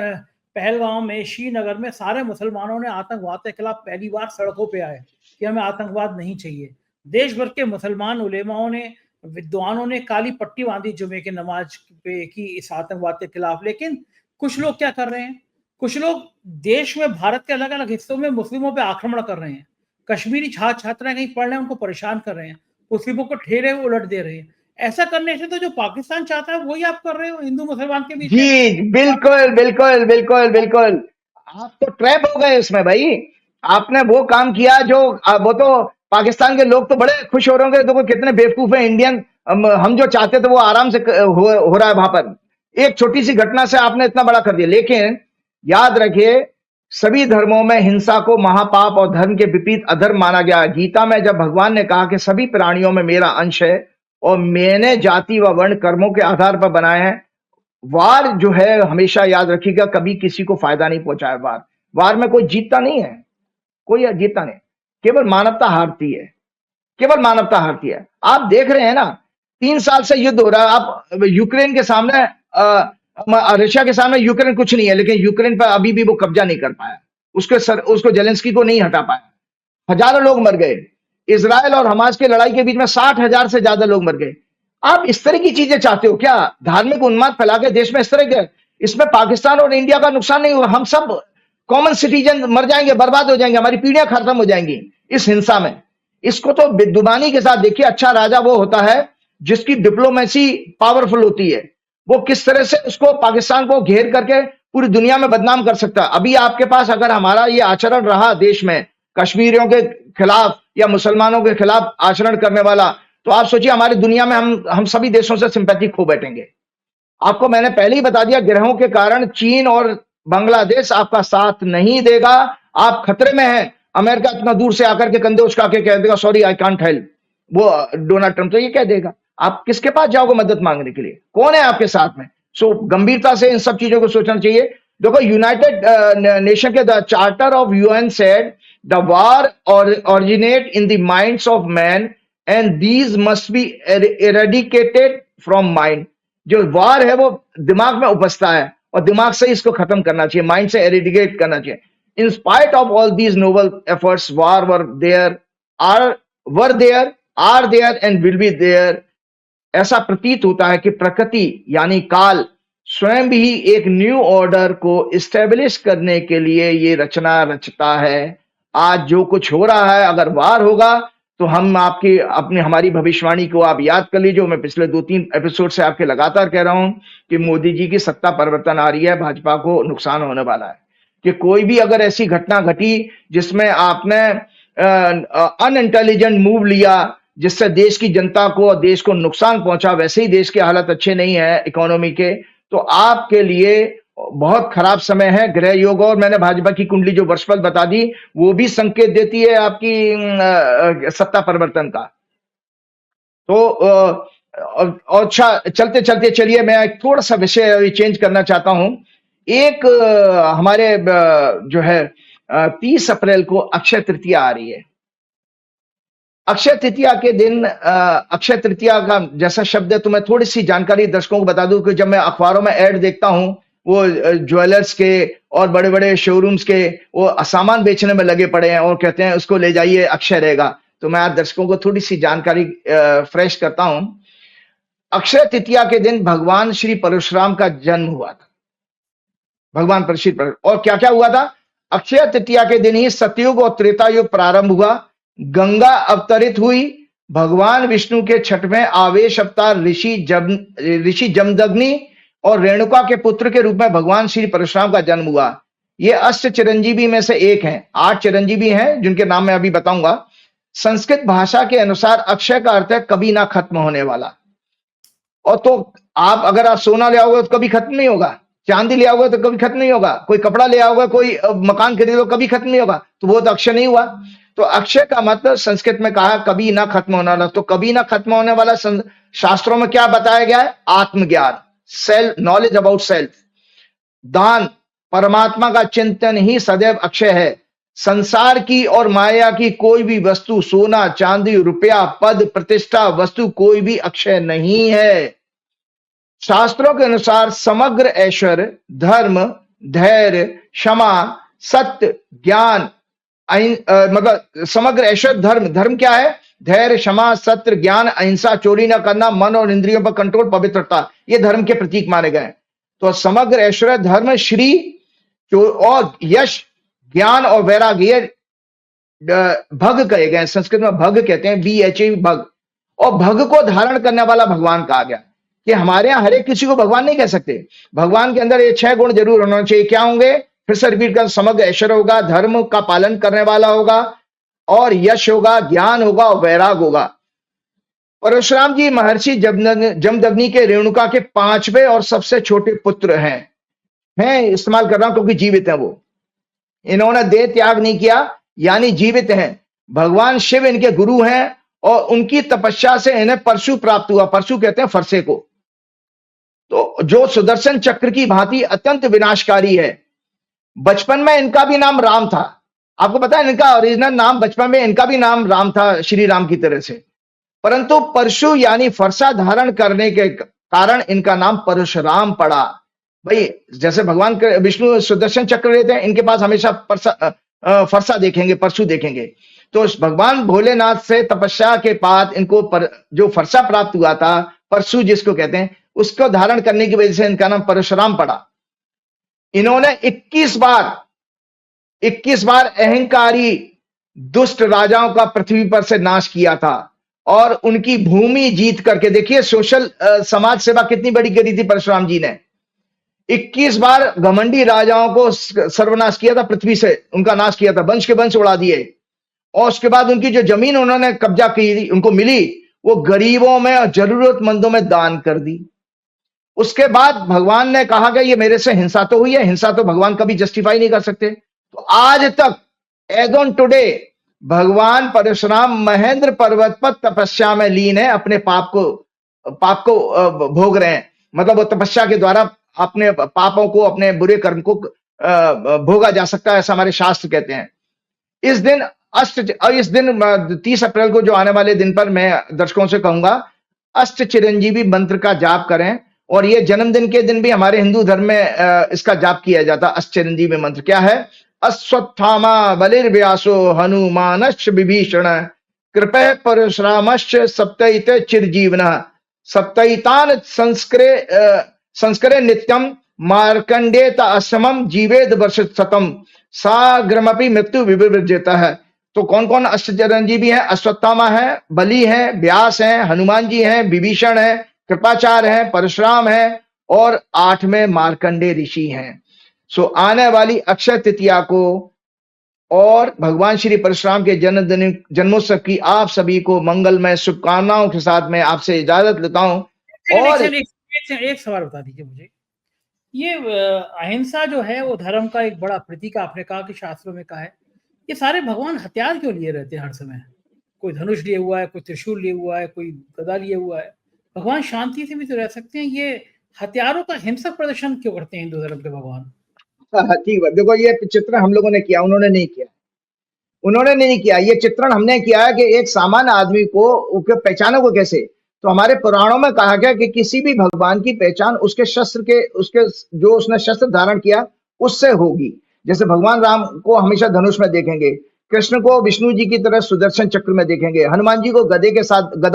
पहलगाम में, श्रीनगर में सारे मुसलमानों ने आतंकवाद के खिलाफ पहली बार सड़कों पे आए कि हमें आतंकवाद नहीं चाहिए। देश भर के मुसलमान उलेमाओं ने, विद्वानों ने काली पट्टी बांधी जुमे की नमाज पे की इस आतंकवाद के खिलाफ। लेकिन कुछ लोग क्या कर रहे हैं, कुछ लोग देश में भारत के अलग अलग हिस्सों में मुस्लिमों पे आक्रमण कर रहे हैं। कश्मीरी छात्राएं कहीं पढ़ रहे हैं, उनको परेशान कर रहे हैं, मुस्लिमों को ठेरे उलट दे रहे हैं। ऐसा करने से तो जो पाकिस्तान चाहता है वही आप कर रहे हो हिंदू मुसलमान के बीच। जी बिल्कुल बिल्कुल बिल्कुल बिल्कुल, आप तो ट्रैप हो गए उसमें भाई। आपने वो काम किया जो वो तो पाकिस्तान के लोग तो बड़े खुश हो रहे होंगे, देखो कितने बेवकूफ है इंडियन। हम जो चाहते थे वो आराम से हो रहा है वहां पर। एक छोटी सी घटना से आपने इतना बड़ा कर दिया। लेकिन याद रखिए, सभी धर्मों में हिंसा को महापाप और धर्म के विपरीत अधर्म माना गया। गीता में जब भगवान ने कहा कि सभी प्राणियों में मेरा अंश है और मैंने जाति व वर्ण कर्मों के आधार पर बनाए हैं, वार जो है हमेशा याद रखिएगा कभी किसी को फायदा नहीं पहुंचाए। वार वार में कोई जीतता नहीं है, कोई जीतता नहीं, केवल मानवता हारती है, केवल मानवता हारती है। आप देख रहे हैं ना, 3 साल से युद्ध हो रहा है। आप यूक्रेन के सामने रशिया के सामने यूक्रेन कुछ नहीं है, लेकिन यूक्रेन पर अभी भी वो कब्जा नहीं कर पाया, उसको जेलेंस्की को नहीं हटा पाया। हजारों लोग मर गए। इजराइल और हमास की लड़ाई के बीच में 60,000 से ज्यादा लोग मर गए। आप इस तरह की चीजें चाहते हो क्या? धार्मिक उन्माद फैला के देश में इस तरह के, इसमें पाकिस्तान और इंडिया का नुकसान नहीं हुआ, हम सब कॉमन सिटीजन मर जाएंगे, बर्बाद हो जाएंगे, हमारी पीढ़ियां खत्म हो जाएंगी इस हिंसा में। इसको तो विद्वानी के साथ देखिए। अच्छा राजा वो होता है जिसकी डिप्लोमेसी पावरफुल होती है, वो किस तरह से उसको पाकिस्तान को घेर करके पूरी दुनिया में बदनाम कर सकता है। अभी आपके पास अगर हमारा ये आचरण रहा देश में कश्मीरियों के खिलाफ या मुसलमानों के खिलाफ आचरण करने वाला, तो आप सोचिए हमारी दुनिया में हम सभी देशों से सिंपैथी खो बैठेंगे। आपको मैंने पहले ही बता दिया, ग्रहों के कारण चीन और बांग्लादेश आपका साथ नहीं देगा, आप खतरे में हैं। अमेरिका इतना दूर से आकर के कंधे उचका के कह देगा सॉरी आई कांट हेल्प, वो डोनाल्ड ट्रंप तो ये कह देगा। आप किसके पास जाओगे मदद मांगने के लिए? कौन है आपके साथ में? सो गंभीरता से इन सब चीजों को सोचना चाहिए। देखो यूनाइटेड नेशन के the charter of UN said the war originate in the minds of man and these must be eradicated from mind. जो वार है वो दिमाग में उपजता है और दिमाग से इसको खत्म करना चाहिए, माइंड से एरेडिकेट करना चाहिए। In spite of all these noble efforts wars were there are there and will be there. ऐसा प्रतीत होता है कि प्रकृति यानी काल स्वयं भी एक न्यू ऑर्डर को इस्टेब्लिश करने के लिए ये रचना रचता है। आज जो कुछ हो रहा है, अगर वार होगा तो हम हमारी भविष्यवाणी को आप याद कर लीजिए। मैं पिछले 2-3 एपिसोड से आपके लगातार कह रहा हूं कि मोदी जी की सत्ता परिवर्तन आ रही है, भाजपा को नुकसान होने वाला है। कि कोई भी अगर ऐसी घटना घटी जिसमें आपने अनइंटेलिजेंट मूव लिया जिससे देश की जनता को और देश को नुकसान पहुंचा, वैसे ही देश के हालत अच्छे नहीं है इकोनॉमी के, तो आपके लिए बहुत खराब समय है। ग्रह योग और मैंने भाजपा की कुंडली जो वर्षफल बता दी वो भी संकेत देती है आपकी सत्ता परिवर्तन का। तो अच्छा चलते चलते चलिए मैं थोड़ा सा विषय चेंज करना चाहता हूं। एक हमारे जो है 30 अप्रैल को अक्षय तृतीया आ रही है। अक्षय तृतीया के दिन अक्षय तृतीया का जैसा शब्द है तो मैं थोड़ी सी जानकारी दर्शकों को बता दूं कि जब मैं अखबारों में ऐड देखता हूं वो ज्वेलर्स के और बड़े बड़े शोरूम्स के वो सामान बेचने में लगे पड़े हैं और कहते हैं उसको ले जाइए अक्षय रहेगा। तो मैं आज दर्शकों को थोड़ी सी जानकारी फ्रेश करता हूं। अक्षय तृतीया के दिन भगवान श्री परशुराम का जन्म हुआ था। भगवान परशुराम और क्या क्या हुआ था? अक्षय तृतीया के दिन ही सतयुग और त्रेता युग प्रारंभ हुआ, गंगा अवतरित हुई, भगवान विष्णु के 6वें आवेश अवतार ऋषि जमदग्नि और रेणुका के पुत्र के रूप में भगवान श्री परशुराम का जन्म हुआ। ये अष्ट चिरंजीवी में से एक हैं। 8 चिरंजीवी हैं जिनके नाम मैं अभी बताऊंगा। संस्कृत भाषा के अनुसार अक्षय का अर्थ है कभी ना खत्म होने वाला। और तो अगर आप सोना ले आओगे तो कभी खत्म नहीं होगा, चांदी ले आओगे तो कभी खत्म नहीं होगा, कोई कपड़ा ले आओगे, कोई मकान खरीदो कभी खत्म नहीं होगा, तो वो तो अक्षय नहीं हुआ। तो अक्षय का मतलब संस्कृत में कहा कभी ना खत्म होने वाला। तो कभी ना खत्म होने वाला शास्त्रों में क्या बताया गया है? आत्मज्ञान, सेल्फ नॉलेज अबाउट सेल्फ, दान, परमात्मा का चिंतन ही सदैव अक्षय है। संसार की और माया की कोई भी वस्तु, सोना चांदी रुपया पद प्रतिष्ठा वस्तु कोई भी अक्षय नहीं है। शास्त्रों के अनुसार समग्र ऐश्वर्य, धर्म, धैर्य, क्षमा, सत्य, ज्ञान, मतलब समग्र ऐश्वर्य धर्म क्या है? धैर्य, क्षमा, सत्य, ज्ञान, अहिंसा, चोरी न करना, मन और इंद्रियों पर कंट्रोल, पवित्रता, ये धर्म के प्रतीक माने गए। तो समग्र ऐश्वर्य, धर्म, श्री और यश, ज्ञान और वैराग्य भग कहे गए। संस्कृत में भग कहते हैं, BHE भग। और भग को धारण करने वाला भगवान कहा गया। कि हमारे यहाँ हर एक किसी को भगवान नहीं कह सकते। भगवान के अंदर ये 6 गुण जरूर होना चाहिए। क्या होंगे? फिर से रिपीट कर, समग्र ऐश्वर्य होगा, धर्म का पालन करने वाला होगा और यश होगा, ज्ञान होगा और वैराग होगा। परशुराम जी महर्षि जमदग्नि के रेणुका के 5वें और सबसे छोटे पुत्र हैं। मैं इस्तेमाल कर रहा हूं क्योंकि जीवित है वो। इन्होंने देह त्याग नहीं किया यानी जीवित हैं। भगवान शिव इनके गुरु हैं और उनकी तपस्या से इन्हें परशु प्राप्त हुआ। परशु कहते हैं फरसे को, तो जो सुदर्शन चक्र की भांति अत्यंत विनाशकारी है। बचपन में इनका भी नाम राम था। आपको पता है इनका ओरिजिनल नाम, बचपन में इनका भी नाम राम था, श्री राम की तरह से। परंतु परशु यानी फरसा धारण करने के कारण इनका नाम परशुराम पड़ा। भाई जैसे भगवान के विष्णु सुदर्शन चक्र लेते हैं, इनके पास हमेशा फरसा देखेंगे, परशु देखेंगे। तो भगवान भोलेनाथ से तपस्या के बाद इनको जो फरसा प्राप्त हुआ था, परशु जिसको कहते हैं, उसको धारण करने की वजह से इनका नाम परशुराम पड़ा। इन्होंने 21 बार अहंकारी दुष्ट राजाओं का पृथ्वी पर से नाश किया था और उनकी भूमि जीत करके, देखिए सोशल समाज सेवा कितनी बड़ी करी थी परशुराम जी ने। 21 बार घमंडी राजाओं को सर्वनाश किया था, पृथ्वी से उनका नाश किया था, वंश के वंश उड़ा दिए। और उसके बाद उनकी जो जमीन उन्होंने कब्जा की, उनको मिली, वो गरीबों में और जरूरतमंदों में दान कर दी। उसके बाद भगवान ने कहा कि ये मेरे से हिंसा तो हुई है, हिंसा तो भगवान कभी जस्टिफाई नहीं कर सकते। तो आज तक एज ऑन टुडे भगवान परशुराम महेंद्र पर्वत पर तपस्या में लीन है, अपने पाप को भोग रहे हैं। मतलब वो तपस्या के द्वारा अपने पापों को, अपने बुरे कर्म को भोगा जा सकता है, ऐसा हमारे शास्त्र कहते हैं। इस दिन 30 अप्रैल को जो आने वाले दिन पर मैं दर्शकों से कहूंगा, अष्ट चिरंजीवी मंत्र का जाप करें। और ये जन्मदिन के दिन भी हमारे हिंदू धर्म में इसका जाप किया जाता है। अष्ट चिरंजीवी मंत्र क्या है? अश्वत्थामा बलिर्व्यासो हनुमानश्च विभीषण कृपः परशुरामश्च सप्तैते चिरजीवनः सप्तैतान संस्करे नित्यम मार्कंडेत असमम जीवेद वर्ष शतम साग्रमपि मृत्यु विवर्जिता है। तो कौन कौन अष्ट चिरंजीवी है? अश्वत्थामा है, बलि है, व्यास है, हनुमान जी हैं, विभीषण है, कृपाचार्य है, परशुराम है और 8वें मार्कंडे ऋषि हैं। सो आने वाली अक्षय तृतीया को और भगवान श्री परशुराम के जन्मोत्सव की आप सभी को मंगलमय शुभकामनाओं के साथ मैं आपसे इजाजत लेता हूं। और एक सवाल बता दीजिए मुझे, ये अहिंसा जो है वो धर्म का एक बड़ा प्रतीक, आपने कहा कि शास्त्रों में कहा है, ये सारे भगवान हथियार क्यों लिए रहते हैं हर समय? कोई धनुष लिए हुआ है, कोई त्रिशूल लिए हुआ है, कोई गदा लिए हुआ है। भगवान शांति से भी तो रह सकते हैं, ये हथियारों का हिंसक प्रदर्शन क्यों करते हैं हिंदू धर्म के भगवान? ठीक है, देखो ये चित्रण हम लोगों ने किया, उन्होंने नहीं किया। ये चित्रण हमने किया है कि एक सामान्य आदमी को पहचानो को कैसे। तो हमारे पुराणों में कहा गया कि किसी भी भगवान की पहचान उसके जो उसने शस्त्र धारण किया उससे होगी। जैसे भगवान राम को हमेशा धनुष में देखेंगे, कृष्ण को विष्णु जी की तरह सुदर्शन चक्र में देखेंगे, हनुमान जी को गदा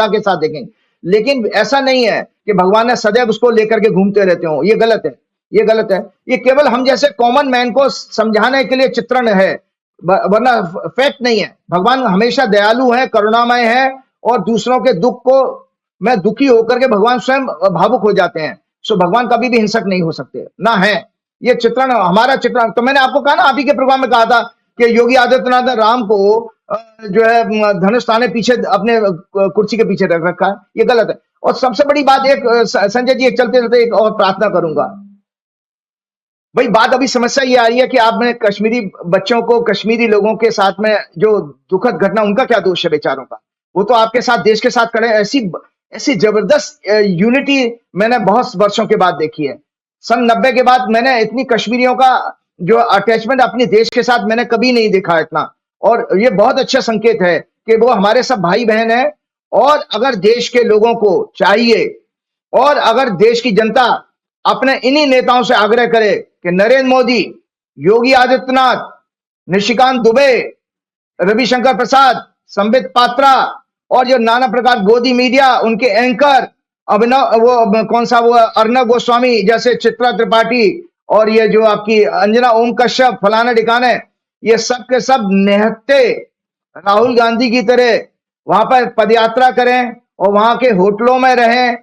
के साथ देखेंगे। लेकिन ऐसा नहीं है कि भगवान ने सदैव उसको लेकर के घूमते रहते हो, ये गलत है। ये केवल हम जैसे कॉमन मैन को समझाने के लिए चित्रण है, वरना फैक्ट नहीं है। भगवान हमेशा दयालु है, करुणामय है और दूसरों के दुख को में दुखी होकर के भगवान स्वयं भावुक हो जाते हैं। सो भगवान कभी भी हिंसक नहीं हो सकते, ना है। ये चित्रण हमारा चित्रण, तो मैंने आपको कहा ना, आप ही के प्रोग्राम में कहा था कि योगी आदित्यनाथ ने राम को जो है धनुष ताने पीछे अपने कुर्सी के पीछे रख रखा है, ये गलत है। और सबसे बड़ी बात, एक संजय जी, एक चलते एक और प्रार्थना करूंगा भाई। बात अभी समस्या ये आ रही है कि आपने कश्मीरी बच्चों को, कश्मीरी लोगों के साथ में जो दुखद घटना, उनका क्या दोष है बेचारों का? वो तो आपके साथ, देश के साथ खड़े। ऐसी जबरदस्त यूनिटी मैंने बहुत वर्षों के बाद देखी है। सन 90 के बाद मैंने इतनी कश्मीरियों का जो अटैचमेंट अपने देश के साथ मैंने कभी नहीं देखा इतना। और ये बहुत अच्छा संकेत है कि वो हमारे सब भाई बहन हैं। और अगर देश के लोगों को चाहिए, और अगर देश की जनता अपने इन्हीं नेताओं से आग्रह करे कि नरेंद्र मोदी, योगी आदित्यनाथ, निशिकांत दुबे, रविशंकर प्रसाद, संबित पात्रा और जो नाना प्रकार गोदी मीडिया, उनके एंकर अभिनव, वो कौन सा, वो अर्नब गोस्वामी जैसे, चित्रा त्रिपाठी, और ये जो आपकी अंजना ओम कश्यप, फलाना ठिकाने, ये सब के सब निहत्ते राहुल गांधी की तरह वहां पर पदयात्रा करें और वहां के होटलों में रहें,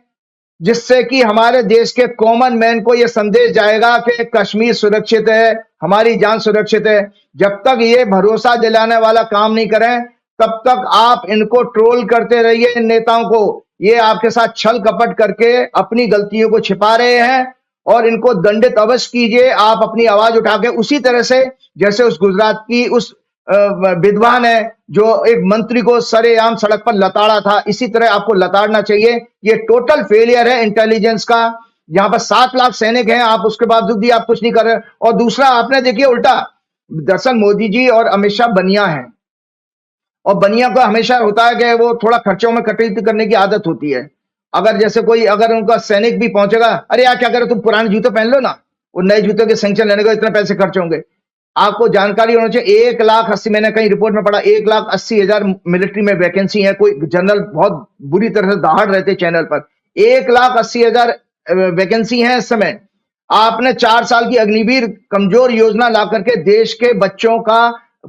जिससे कि हमारे देश के कॉमन मैन को यह संदेश जाएगा कि कश्मीर सुरक्षित है, हमारी जान सुरक्षित है। जब तक ये भरोसा दिलाने वाला काम नहीं करें, तब तक आप इनको ट्रोल करते रहिए, इन नेताओं को। ये आपके साथ छल कपट करके अपनी गलतियों को छिपा रहे हैं और इनको दंडित अवश्य कीजिए। आप अपनी आवाज उठा के, उसी तरह से जैसे उस गुजरात की उस विद्वान ने जो एक मंत्री को सरेआम सड़क पर लताड़ा था, इसी तरह आपको लताड़ना चाहिए। ये टोटल फेलियर है इंटेलिजेंस का यहाँ पर 7 लाख सैनिक हैं, आप उसके बावजूद भी आप कुछ नहीं कर रहे। और दूसरा आपने देखिए उल्टा, दरअसल मोदी जी और अमित शाह बनिया हैं, और बनिया को हमेशा होता है कि वो थोड़ा खर्चों में कटौती करने की आदत होती है। अगर जैसे कोई अगर उनका सैनिक भी पहुंचेगा, अरे यार क्या करो तुम पुराने जूते पहन लो ना, वो नए जूतों के सैंक्शन लेने को इतने पैसे खर्च होंगे। आपको जानकारी होना चाहिए, 1,80,000 मैंने कहीं रिपोर्ट में पढ़ा, 1,80,000 मिलिट्री में वैकेंसी है। कोई जनरल बहुत बुरी तरह से दहाड़ रहे थे चैनल पर, 1,80,000 वैकेंसी है इस समय। आपने 4 साल की अग्निवीर कमजोर योजना ला करके देश के बच्चों का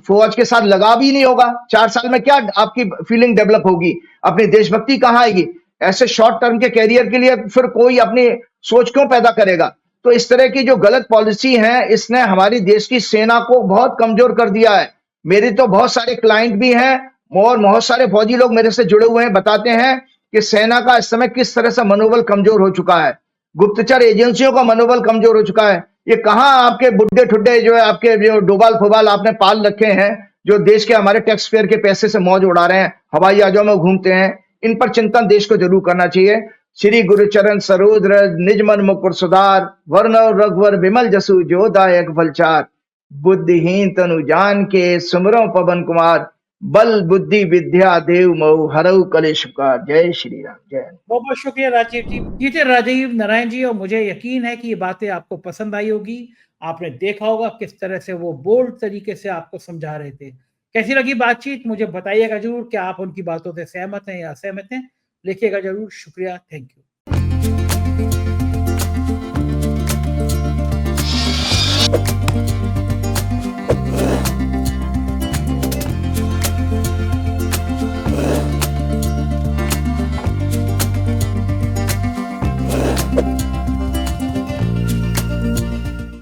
फौज के साथ लगाव ही नहीं होगा। 4 साल में क्या आपकी फीलिंग डेवलप होगी, अपनी देशभक्ति कहां आएगी? ऐसे शॉर्ट टर्म के कैरियर के लिए फिर कोई अपनी सोच क्यों पैदा करेगा? तो इस तरह की जो गलत पॉलिसी है, इसने हमारी देश की सेना को बहुत कमजोर कर दिया है। मेरी तो बहुत सारे क्लाइंट भी हैं और बहुत सारे फौजी लोग मेरे से जुड़े हुए हैं, बताते हैं कि सेना का इस समय किस तरह से मनोबल कमजोर हो चुका है, गुप्तचर एजेंसियों का मनोबल कमजोर हो चुका है। ये कहां आपके बुड्ढे ठुड्डे जो है, आपके जो डोबाल फोबाल आपने पाल रखे हैं, जो देश के हमारे टैक्स पेयर के पैसे से मौज उड़ा रहे हैं, हवाई जहाजों में घूमते हैं, इन पर चिंतन देश को जरूर करना चाहिए। श्री गुरुचरण सरोज रज निज मन मुकुर सुधार, वर्ण रघुवर विमल जसु जो दायक फलचार। बुद्धिहीन तनु जान के सुमरो पवन कुमार, बल बुद्धि विद्या देव मऊ हरऊ कलेश कार। जय श्री राम, जय। बहुत बहुत शुक्रिया राजीव जी। ये थे राजीव नारायण जी, और मुझे यकीन है कि ये बातें आपको पसंद आई होगी। आपने देखा होगा किस तरह से वो बोल्ड तरीके से आपको समझा रहे थे। कैसी लगी बातचीत मुझे बताइएगा जरूर, क्या आप उनकी बातों से सहमत हैं या असहमत हैं, लिखिएगा जरूर। शुक्रिया, थैंक यू।